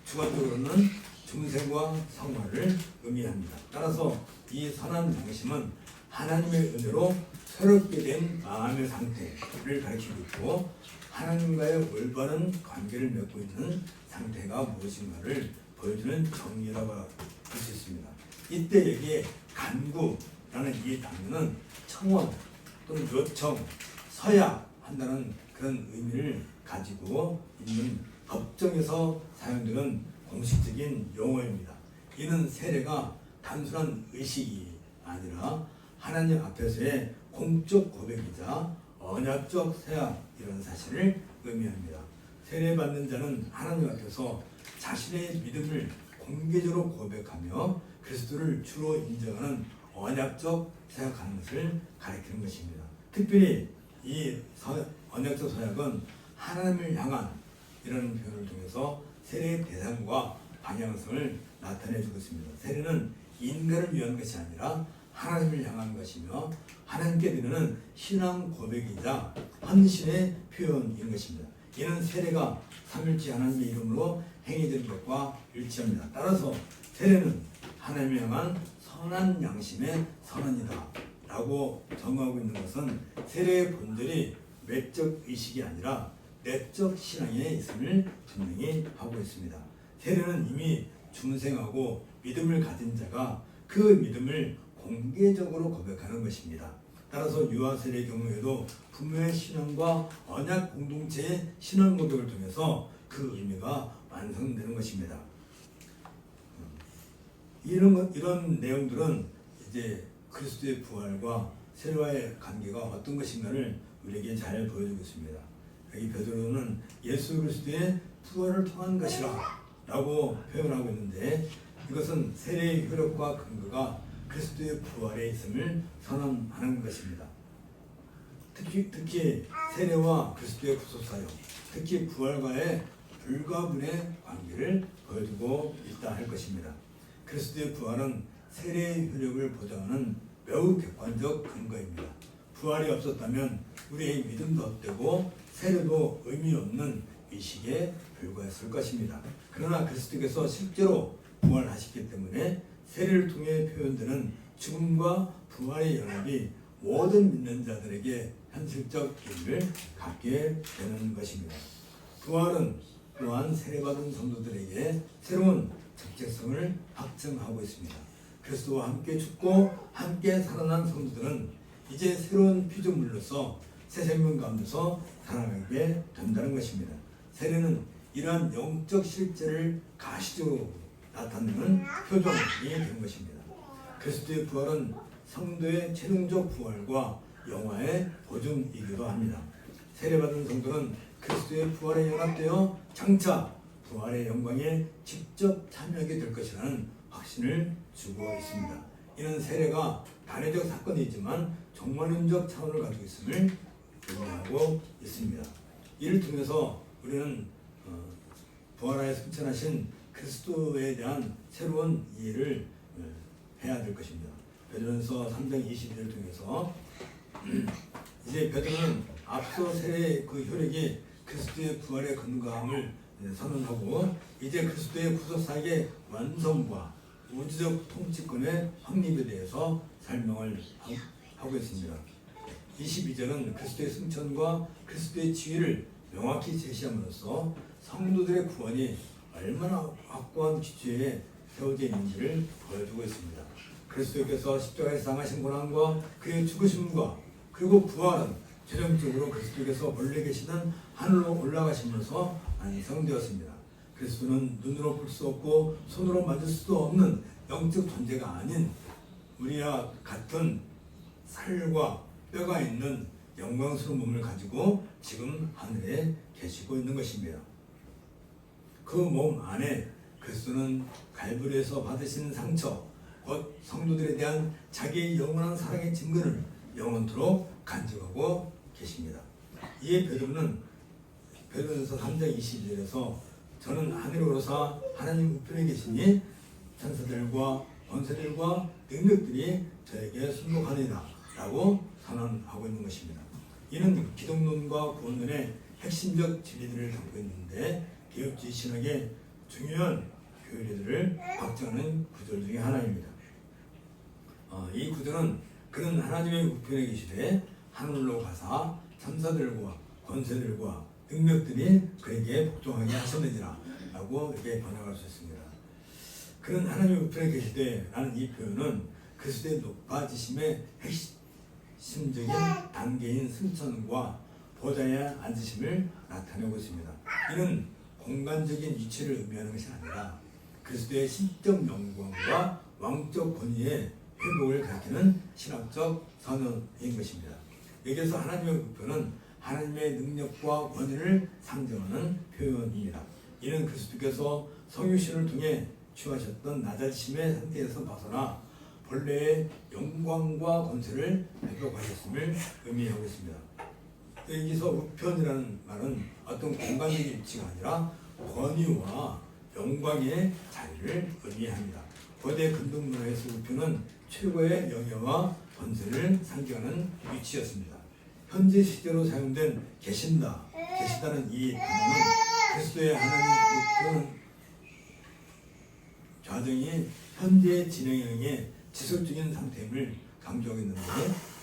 주관적으로는 중생과 성화를 의미합니다. 따라서 이 선한 양심은 하나님의 은혜로 새롭게 된 마음의 상태를 가리키고 있고, 하나님과의 올바른 관계를 맺고 있는 상태가 무엇인가를 보여주는 정의라고 할 수 있습니다. 이때 여기에 간구라는 이 단어는 청원 또는 요청, 서야 한다는 그런 의미를 가지고 있는 법정에서 사용되는 공식적인 용어입니다. 이는 세례가 단순한 의식이 아니라 하나님 앞에서의 공적 고백이자 언약적 서약이라는 사실을 의미합니다. 세례받는 자는 하나님 앞에서 자신의 믿음을 공개적으로 고백하며 그리스도를 주로 인정하는 언약적 서약하는 것을 가리키는 것입니다. 특별히 이 언약적 서약은 하나님을 향한 이라는 표현을 통해서 세례의 대상과 방향성을 나타내주고 있습니다. 세례는 인간을 위한 것이 아니라 하나님을 향한 것이며 하나님께 드리는 신앙 고백이자 헌신의 표현인 것입니다. 이는 세례가 삼일째 하나님의 이름으로 행해지는 것과 일치합니다. 따라서 세례는 하나님을 향한 선한 양심의 선언이다 라고 정하고 있는 것은 세례의 본질이 외적 의식이 아니라 내적 신앙에 있음을 분명히 하고 있습니다. 세례는 이미 중생하고 믿음을 가진 자가 그 믿음을 공개적으로 고백하는 것입니다. 따라서 유아 세례의 경우에도 부모의 신앙과 언약 공동체의 신앙 고백을 통해서 그 의미가 완성되는 것입니다. 이런 내용들은 이제 그리스도의 부활과 세례와의 관계가 어떤 것인가를 우리에게 잘 보여주고 있습니다. 여기 베드로는 예수 그리스도의 부활을 통한 것이라 라고 표현하고 있는데, 이것은 세례의 효력과 근거가 그리스도의 부활에 있음을 선언하는 것입니다. 특히 세례와 그리스도의 구속사역, 특히 부활과의 불가분의 관계를 보여주고 있다 할 것입니다. 그리스도의 부활은 세례의 효력을 보장하는 매우 객관적 근거입니다. 부활이 없었다면 우리의 믿음도 헛되고 세례도 의미 없는 의식에 불과했을 것입니다. 그러나 그리스도께서 실제로 부활하셨기 때문에 세례를 통해 표현되는 죽음과 부활의 연합이 모든 믿는 자들에게 현실적 의미를 갖게 되는 것입니다. 부활은 또한 세례받은 성도들에게 새로운 적재성을 확증하고 있습니다. 그리스도와 함께 죽고 함께 살아난 성도들은 이제 새로운 피조물로서 새 생명 가운데서 살아가게 된다는 것입니다. 세례는 이러한 영적 실제를 가시적으로 나타내는 표정이 된 것입니다. 그리스도의 부활은 성도의 최종적 부활과 영화의 보증이기도 합니다. 세례받은 성도는 그리스도의 부활에 연합되어 장차 부활의 영광에 직접 참여하게 될 것이라는 확신을 주고 있습니다. 이는 세례가 단회적 사건이지만 종말론적 차원을 가지고 있음을 의미하고 있습니다. 이를 통해서 우리는 부활하여 승천하신 그리스도에 대한 새로운 이해를 해야 될 것입니다. 베드로전서 3장 21을 통해서 이제 베드로는 앞서 세례의 그 효력이 그리스도의 부활의 근거함을 선언하고 이제 그리스도의 구속사역의 완성과 우주적 통치권의 확립에 대해서 설명을 하고 있습니다. 22절은 그리스도의 승천과 그리스도의 지위를 명확히 제시함으로써 성도들의 구원이 얼마나 확고한 기초에 세워져 있는지를 보여주고 있습니다. 그리스도께서 십자가에서 당하신 고난과 그의 죽으심과 그리고 부활은 최종적으로 그리스도께서 본래 계시는 하늘로 올라가시면서 완성되었습니다. 그리스도는 눈으로 볼 수 없고 손으로 만질 수도 없는 영적 존재가 아닌 우리와 같은 살과 뼈가 있는 영광스러운 몸을 가지고 지금 하늘에 계시고 있는 것입니다. 그 몸 안에 그리스도는 갈보리에서 받으신 상처, 곧 성도들에 대한 자기의 영원한 사랑의 증거를 영원토록 간직하고 계십니다. 이에 베드로전서 3장 22절에서 저는 하늘에 오르사 하나님 우편에 계시니 천사들과 권세들과 능력들이 저에게 순복하리라 라고 선언하고 있는 것입니다. 이는 기독론과 구원론의 핵심적 진리들을 담고 있는데 개혁주의 신학의 중요한 교리들을 확정하는 구절 중에 하나입니다. 이 구절은 그는 하나님의 우편에 계시되 하늘로 가사 천사들과 권세들과 능력들이 그에게 복종하게 하셨느니라 라고 이렇게 번역할 수 있습니다. 그는 하나님의 우편에 계시되 라는 이 표현은 그리스도의 높아지심의 핵심적인 단계인 승천과 보좌에 앉으심을 나타내고 있습니다. 이는 공간적인 위치를 의미하는 것이 아니라 그리스도의 신적 영광과 왕적 권위의 회복을 가리키는 신학적 선언인 것입니다. 여기서 하나님의 우편은 하나님의 능력과 권위를 상징하는 표현입니다. 이는 그리스도께서 성육신을 통해 취하셨던 낮아지심의 상태에서 벗어나 본래의 영광과 권세를 회복하셨음을 의미하고 있습니다. 여기서 우편이라는 말은 어떤 공간적인 위치가 아니라 권위와 영광의 자리를 의미합니다. 고대 근동문화에서 우편은 최고의 영예와 권세를 상징하는 위치였습니다. 현재 시제로 사용된 계시다는 이 단어는 그리스도의 하나님 우편 과정이 현재 진행형의 지속적인 상태임을 강조하고 있는데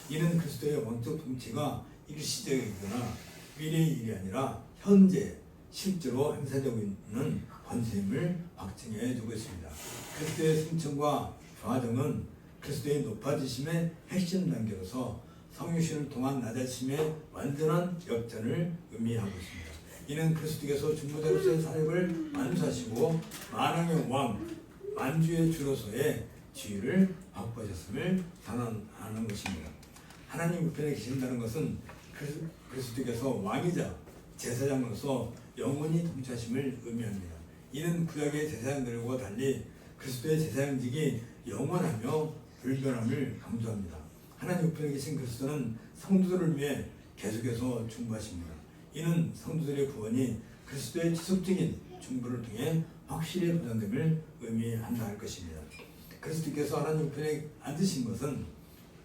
이는 그리스도의 원적 통치가 일시적이거나 미래의 일이 아니라 현재 실제로 행사되고 있는 권세임을 확증해 주고 있습니다. 그리스도의 승천과 과정은 그리스도의 높아지심의 핵심 단계로서 성육신을 통한 낮아지심의 완전한 역전을 의미하고 있습니다. 이는 그리스도께서 중보자로서의 사역을 완수하시고 만왕의 왕, 만주의 주로서의 지위를 확보하셨음을 선언하는 것입니다. 하나님 우편에 계신다는 것은 그리스도께서 왕이자 제사장으로서 영원히 통치하심을 의미합니다. 이는 구약의 제사장들과 달리 그리스도의 제사장직이 영원하며 불변함을 강조합니다. 하나님 우편에 계신 그리스도는 성도들을 위해 계속해서 중보하십니다. 이는 성도들의 구원이 그리스도의 지속적인 중보를 통해 확실히 보장됨을 의미한다 할 것입니다. 그리스도께서 하나님 우편에 앉으신 것은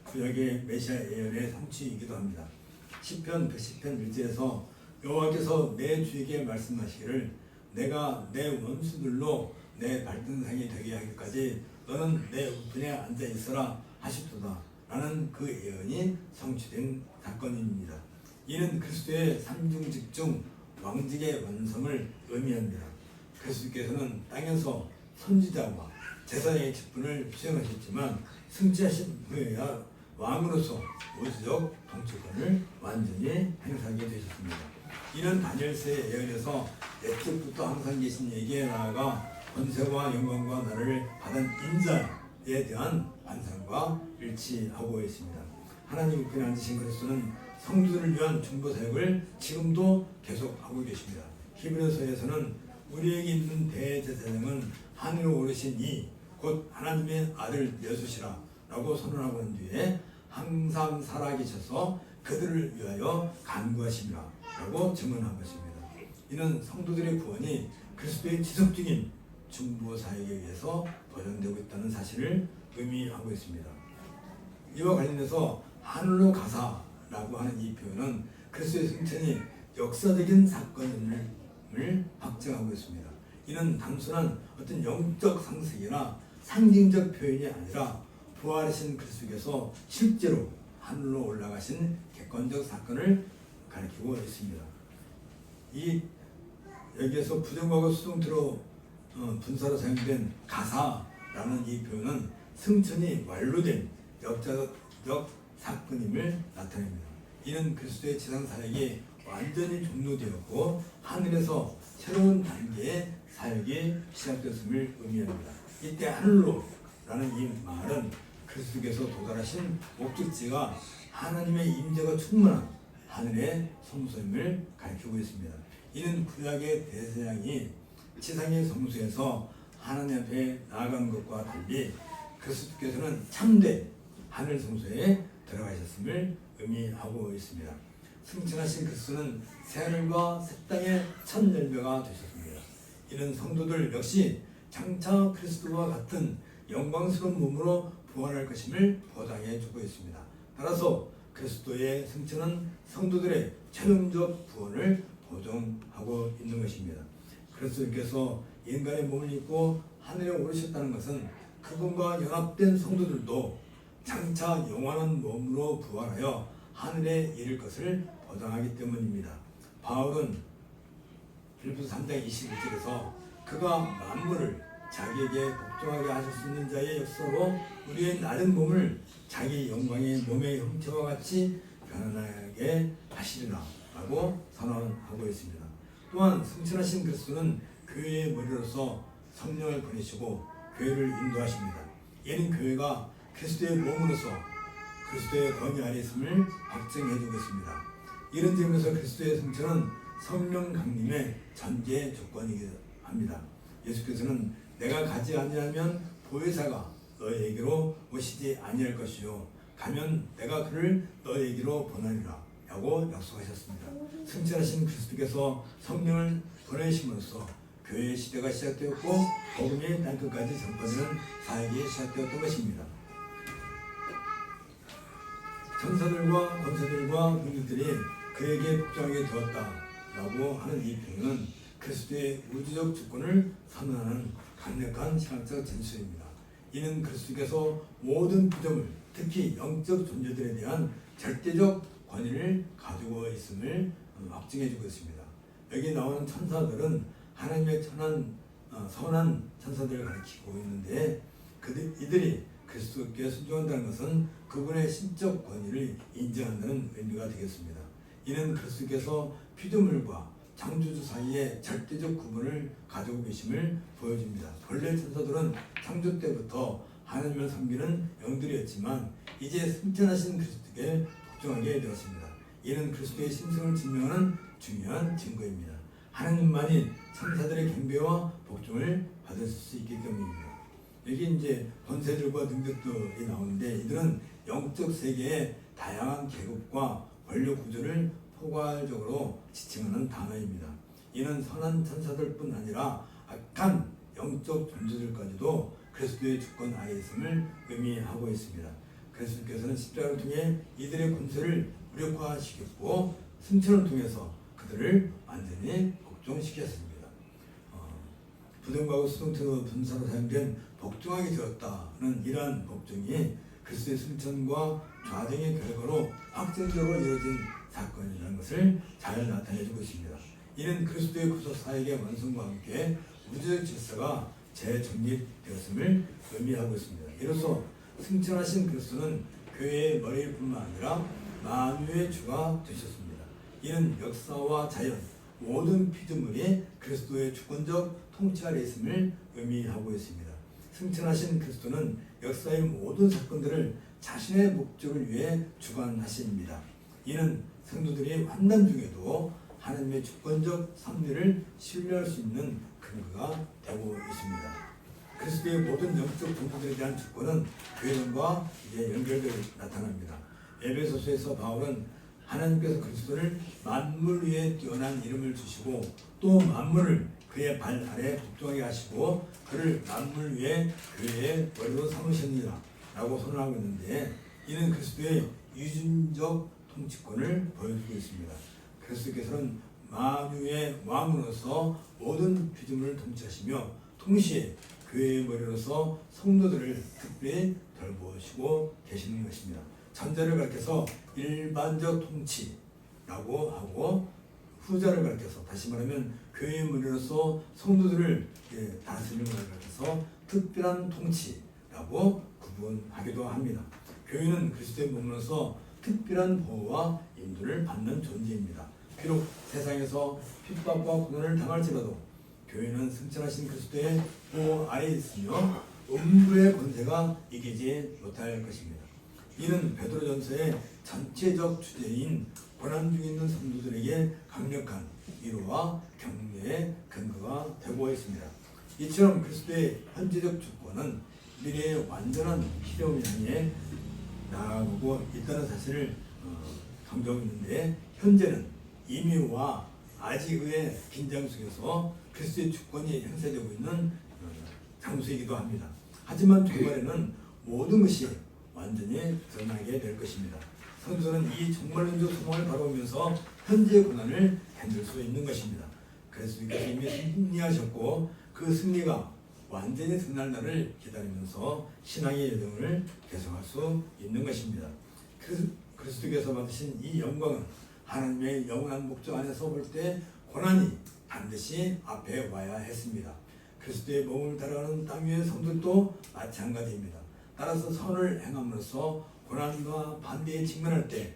구약의 메시아 예언의 성취이기도 합니다. 시편 110편 1절에서 여호와께서 내 주에게 말씀하시기를 내가 내 원수들로 내 발등상이 되게 하기까지 너는 내 우편에 앉아 있어라 하셨도다 라는 그 예언이 성취된 사건입니다. 이는 그리스도의 삼중직 중 왕직의 완성을 의미합니다. 그리스도께서는 땅에서 선지자와 제사장의 직분을 수행하셨지만 승천하신 후에야 왕으로서 우주적 통치권을 완전히 행사하게 되셨습니다. 이는 다니엘서의 예언에서 옛적부터 항상 계신 얘기에 나아가 권세와 영광과 나라를 받은 인자에 대한 환상과 일치하고 있습니다. 하나님 우편에 앉으신 그리스도는 성도들을 위한 중보 사역을 지금도 계속하고 계십니다. 히브리서에서는 우리에게 있는 대제사장은 하늘에 오르신 이 곧 하나님의 아들 예수시라 라고 선언하고 난 뒤에 항상 살아계셔서 그들을 위하여 간구하시리라 라고 증언한 것입니다. 이는 성도들의 구원이 그리스도의 지속적인 중보 사역에 의해서 보장되고 있다는 사실을 의미하고 있습니다. 이와 관련해서 하늘로 가사라고 하는 이 표현은 그리스도의 승천이 역사적인 사건임을 확증하고 있습니다. 이는 단순한 어떤 영적 상식이나 상징적 표현이 아니라 부활하신 그리스도께서 실제로 하늘로 올라가신 객관적 사건을 가리키고 있습니다. 여기에서 부정과거 수동태로 분사로 사용된 가사라는 이 표현은 승천이 완료된 역사적 사건임을 나타냅니다. 이는 그리스도의 지상 사역이 완전히 종료되었고 하늘에서 새로운 단계의 사역이 시작되었음을 의미합니다. 이때 하늘로라는 이 말은 그리스도께서 도달하신 목적지가 하나님의 임재가 충만한 하늘의 성소임을 가리키고 있습니다. 이는 구약의 대제사장이 지상의 성소에서 하나님 앞에 나아간 것과 달리 그리스도께서는 참된 하늘 성소에 들어가셨음을 의미하고 있습니다. 승천하신 그리스도는 새하늘과 새 땅의 첫 열매가 되셨습니다. 이는 성도들 역시 장차 그리스도와 같은 영광스러운 몸으로 부활할 것임을 보장해 주고 있습니다. 따라서 그리스도의 승천은 성도들의 최종적 구원을 보증하고 있는 것입니다. 그리스도께서 인간의 몸을 입고 하늘에 오르셨다는 것은 그분과 연합된 성도들도 장차 영원한 몸으로 부활하여 하늘에 이를 것을 보장하기 때문입니다. 바울은 빌립보서 3장 21절에서 그가 만물을 자기에게 복종하게 하실 수 있는 자의 역사로 우리의 낮은 몸을 자기 영광의 몸의 형체와 같이 변화하게 하시리라 라고 선언하고 있습니다. 또한 승천하신 그리스도는 교회의 머리로서 성령을 보내시고 교회를 인도하십니다. 이는 교회가 그리스도의 몸으로서 그리스도의 권위 아래 있음을 확증해주고 있습니다. 이런 점에서 그리스도의 승천은 성령 강림의 전제 조건이기도 합니다. 예수께서는 내가 가지 아니하면 보혜사가 너에게로 오시지 아니할 것이요 가면 내가 그를 너에게로 보내리라 라고 약속하셨습니다. 승천하신 그리스도께서 성령을 보내심으로써 교회의 시대가 시작되었고 복음이 땅끝까지 전파되는 사역이 시작되었던 것입니다. 천사들과 권세들과 군주들이 그에게 복종하게 되었다라고 하는 이 표현은 그리스도의 우주적 주권을 선언하는 강력한 신학적 진술입니다. 이는 그리스도께서 모든 피조물, 특히 영적 존재들에 대한 절대적 권위를 가지고 있음을 확증해주고 있습니다. 여기 나오는 천사들은 하나님의 선한 천사들을 가리키고 있는데 이들이 그리스도께 순종한다는 것은 그분의 신적 권위를 인정한다는 의미가 되겠습니다. 이는 그리스도께서 피조물과 창조주 사이에 절대적 구분을 가지고 계심을 보여줍니다. 본래 천사들은 창조 때부터 하나님을 섬기는 영들이었지만 이제 승천하신 그리스도께 복종하게 되었습니다. 이는 그리스도의 신성을 증명하는 중요한 증거입니다. 하나님만이 천사들의 경배와 복종을 받을 수 있기 때문입니다. 여기 이제 권세들과 능력들이 나오는데 이들은 영적 세계의 다양한 계급과 권력 구조를 포괄적으로 지칭하는 단어입니다. 이는 선한 천사들뿐 아니라 악한 영적 존재들까지도 그리스도의 주권 아래 있음을 의미하고 있습니다. 그리스도께서는 십자가를 통해 이들의 권세를 무력화시켰고 승천을 통해서 그들을 완전히 복종시켰습니다. 부정과거 수동태로 분사로 사용된 복종하게 되었다는 이러한 복종이 그리스도의 승천과 좌정의 결과로 확정적으로 이루어진 사건이라는 것을 잘 나타내주고 있습니다. 이는 그리스도의 구속 사역의 완성과 함께 우주적 질서가 재정립되었음을 의미하고 있습니다. 이로써 승천하신 그리스도는 교회의 머리일 뿐만 아니라 만유의 주가 되셨습니다. 이는 역사와 자연, 모든 피조물이 그리스도의 주권적 통치 아래 있음을 의미하고 있습니다. 승천하신 그리스도는 역사의 모든 사건들을 자신의 목적을 위해 주관하십니다. 이는 성도들이 환난 중에도 하나님의 주권적 섭리를 신뢰할 수 있는 근거가 되고 있습니다. 그리스도의 모든 영적 존재들에 대한 주권은 교회론과 연결되어 나타납니다. 에베소서에서 바울은 하나님께서 그리스도를 만물 위에 뛰어난 이름을 주시고 또 만물을 그의 발 아래 복종하게 하시고 그를 만물 위에 교회의 머리로 삼으셨느니라 라고 선언하고 있는데 이는 그리스도의 유준적 통치권을 보여주고 있습니다. 그리스도께서는 만유의 왕으로서 모든 피조물을 통치하시며 동시에 교회의 머리로서 성도들을 특별히 돌보시고 계시는 것입니다. 전자를 가리켜서 일반적 통치라고 하고 후자를 가리켜서 다시 말하면 교회의 머리로서 성도들을 다스리는 것을 가리켜서 특별한 통치라고 구분하기도 합니다. 교회는 그리스도의 몸으로서 특별한 보호와 인도를 받는 존재입니다. 비록 세상에서 핍박과 고난을 당할지라도 교회는 승천하신 그리스도의 보호 아래에 있으며 음부의 권세가 이기지 못할 것입니다. 이는 베드로전서의 전체적 주제인 고난 중에 있는 성도들에게 강력한 위로와 격려의 근거가 되고 있습니다. 이처럼 그리스도의 현재적 주권은 미래의 완전한 시대를 향해 나아가고 있다는 사실을 강조하고 있는데, 현재는 이미와 아직의 긴장 속에서 그리스도의 주권이 행사되고 있는 장소이기도 합니다. 하지만 종말에는 모든 것이 완전히 드러나게 될 것입니다. 성도들은 이 종말론적 소망을 바라보면서 현재의 고난을 견딜 수 있는 것입니다. 그리스도께서 이미 승리하셨고 그 승리가 완전히 드러날 날을 기다리면서 신앙의 여정을 계속할 수 있는 것입니다. 그리스도께서 받으신 이 영광은 하나님의 영원한 목적 안에서 볼 때 고난이 반드시 앞에 와야 했습니다. 그리스도의 몸을 따라가는 땅 위의 성도도 마찬가지입니다. 따라서 선을 행함으로써 고난과 반대에 직면할 때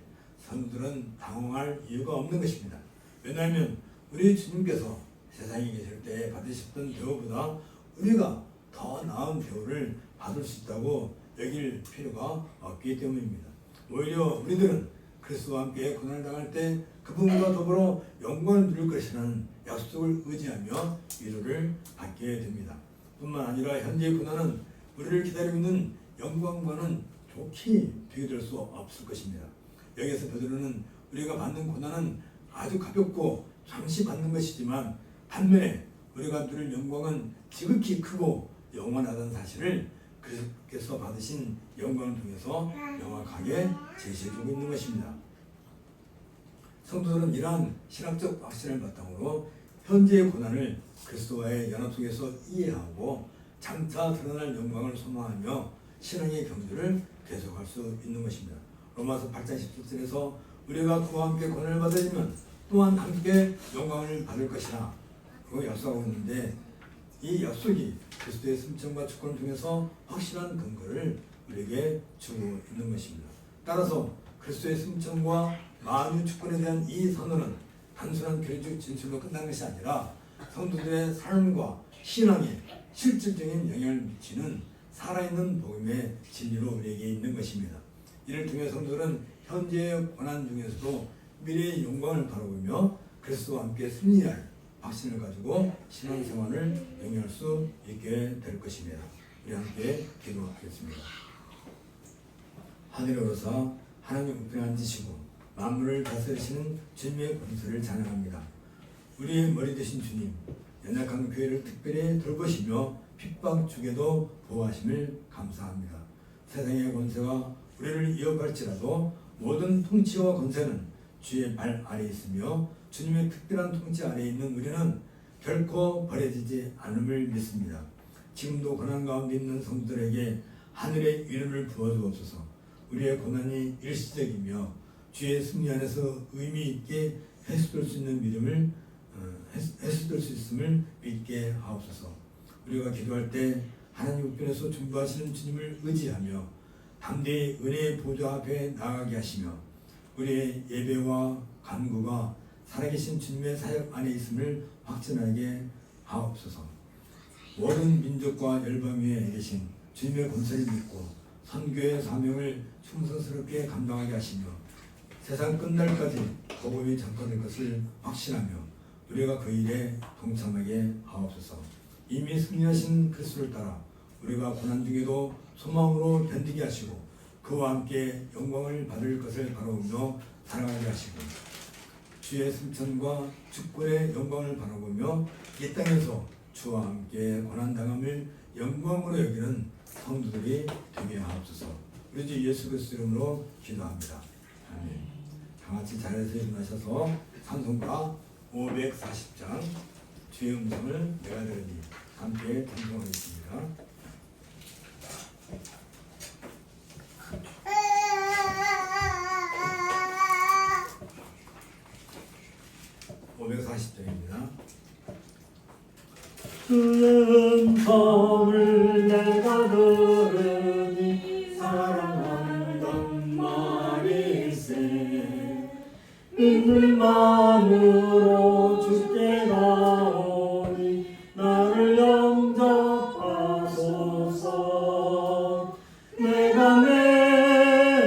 성도들은 당황할 이유가 없는 것입니다. 왜냐하면 우리 주님께서 세상에 계실 때 받으셨던 대우보다 우리가 더 나은 대우를 받을 수 있다고 여길 필요가 없기 때문입니다. 오히려 우리들은 그리스도와 함께 고난을 당할 때 그분과 더불어 영광을 누릴 것이라는 약속을 의지하며 위로를 받게 됩니다. 뿐만 아니라 현재의 고난은 우리를 기다리고 있는 영광과는 좋게 비교될 수 없을 것입니다. 여기서 베드로는 우리가 받는 고난은 아주 가볍고 잠시 받는 것이지만 반면에 우리가 누릴 영광은 지극히 크고 영원하다는 사실을 그리스도께서 받으신 영광을 통해서 명확하게 제시해주고 있는 것입니다. 성도들은 이러한 신학적 확신을 바탕으로 현재의 고난을 그리스도와의 연합 속에서 이해하고 장차 드러날 영광을 소망하며 신앙의 경주를 계속할 수 있는 것입니다. 로마서 8장 17절에서 우리가 그와 함께 고난을 받으면 또한 함께 영광을 받을 것이라 고 약속하고 있는데, 이 약속이 그리스도의 승천과 주권을 통해서 확실한 근거를 우리에게 주고 있는 것입니다. 따라서 그리스도의 승천과 만유 주권에 대한 이 선언은 단순한 교리적 진술로 끝나는 것이 아니라 성도들의 삶과 신앙에 실질적인 영향을 미치는 살아있는 복음의 진리로 우리에게 있는 것입니다. 이를 통해 성도들은 현재의 고난 중에서도 미래의 영광을 바라보며 그리스도와 함께 승리할 확신을 가지고 신앙생활을 영위할 수 있게 될 것입니다. 우리 함께 기도하겠습니다. 하늘의 오로사 하나님 우편에 앉으시고 만물을 다스리시는 주님의 권세를 찬양합니다. 우리의 머리 되신 주님, 연약한 교회를 특별히 돌보시며 핍박 중에도 보호하심을 감사합니다. 세상의 권세가 우리를 위협할지라도 모든 통치와 권세는 주의 발 아래에 있으며 주님의 특별한 통치 아래에 있는 우리는 결코 버려지지 않음을 믿습니다. 지금도 고난 가운데 있는 성도들에게 하늘의 위로를 부어주옵소서. 우리의 고난이 일시적이며 주의 승리 안에서 의미 있게 해소될 수 있는 믿음을 해소될 수 있음을 믿게 하옵소서. 우리가 기도할 때 하나님 우편에서 중보하시는 주님을 의지하며 담대히 은혜의 보좌 앞에 나아가게 하시며 우리의 예배와 간구가 살아계신 주님의 사역 안에 있음을 확신하게 하옵소서. 모든 민족과 열방 위에 계신 주님의 권세를 믿고 선교의 사명을 충성스럽게 감당하게 하시며 세상 끝날까지 복음이 전파될 것을 확신하며 우리가 그 일에 동참하게 하옵소서. 이미 승리하신 그리스도를 따라 우리가 고난 중에도 소망으로 견디게 하시고 그와 함께 영광을 받을 것을 바라보며 살아가게 하시고 주의 승천과 주권의 영광을 바라보며 이 땅에서 주와 함께 고난당함을 영광으로 여기는 성도들이 되게 하옵소서. 우리 주 예수 그리스도 이름으로 기도합니다. 아멘. 다 같이 자리에서 일어나셔서 찬송가 540장 주의 음성을 내가 들으니 함께 찬송하겠습니다. 540장입니다. 주의 음성을 내가 들으니 사랑한단 말일세. 믿는 마음으로 주께 나오니 나를 영접하소서. 내가 매일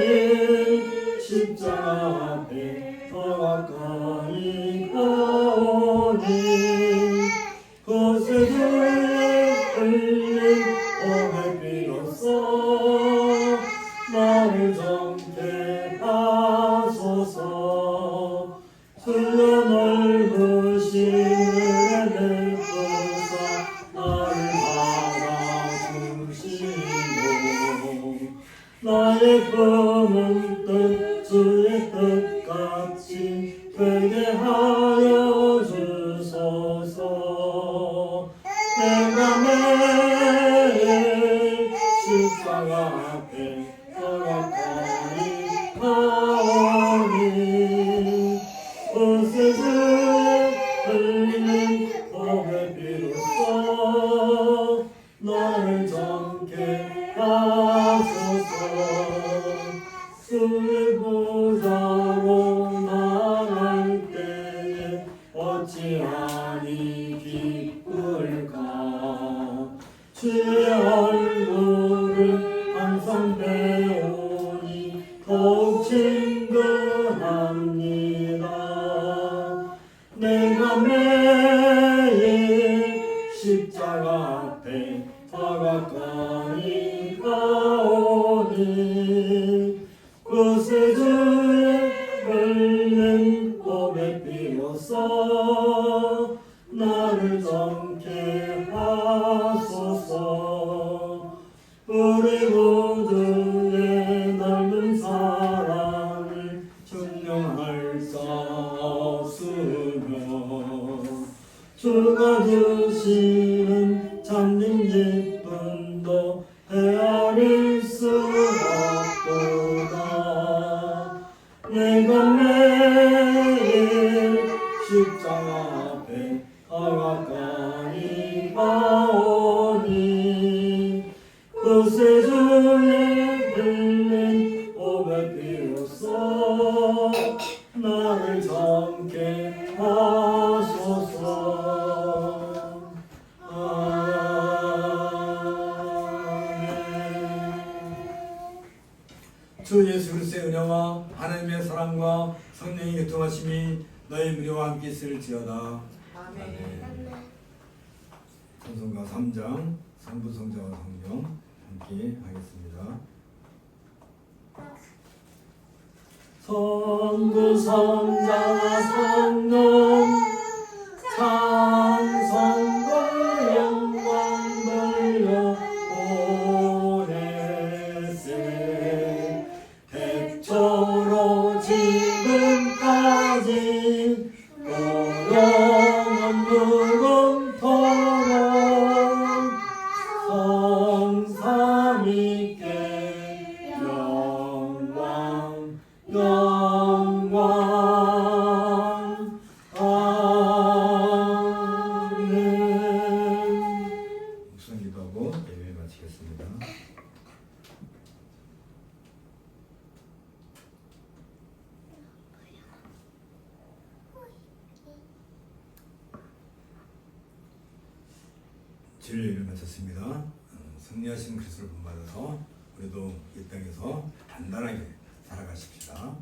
십자가 앞에 더 가까이 가오니 그것에 주의 흘린 봄의 비로소 나를 정케 하소서. 주여 넓으신 은혜를 베푸사 나를 받아주시고 나의 품은 뜻 주의 뜻같이 되게 하여 주소서. 내가 매일 십자가 앞에 더 가까이 가오니 그것에 주의 흘린 봄의 비로소 나를 정케 하소서. 주의 보좌로 나갈 때에 어찌하니 기쁠까. 주의 얼굴을 항상 배우니 더욱 친근합니다. 내가 매일 십자가 앞에 더 가까이 가오니 그것에 주의 흘린 봄의 비로소 나를 정케 하소서. 우리 모두의 넓은 사랑을 증명할 수 없으며 주가 주시는 참된 기쁨도 헤아릴 수 없도다. 내가 매일 십자가 앞에 더 가까이 가오니 그것에 주의 흘린 봄의 비로소 나를 정케 하소서. 주 예수 그리스도의 은혜와 하나님의 사랑과 성령의 교통하심이 너희 무리와 함께 있을지어다. 아멘. 찬송가 3장 성부 성자와 성령 함께 하겠습니다. 성부 성자와 성령 찬송과 영광 돌려 보내세. 태초로 지금까지 또 영원 무궁토록 성삼위께 영광 영광 아멘. 목성 기도하고 예배 마치겠습니다. 주일 예배 마쳤습니다. 승리하신 그리스도를 본받아서 우리도 이 땅에서 단단하게 살아가십시다.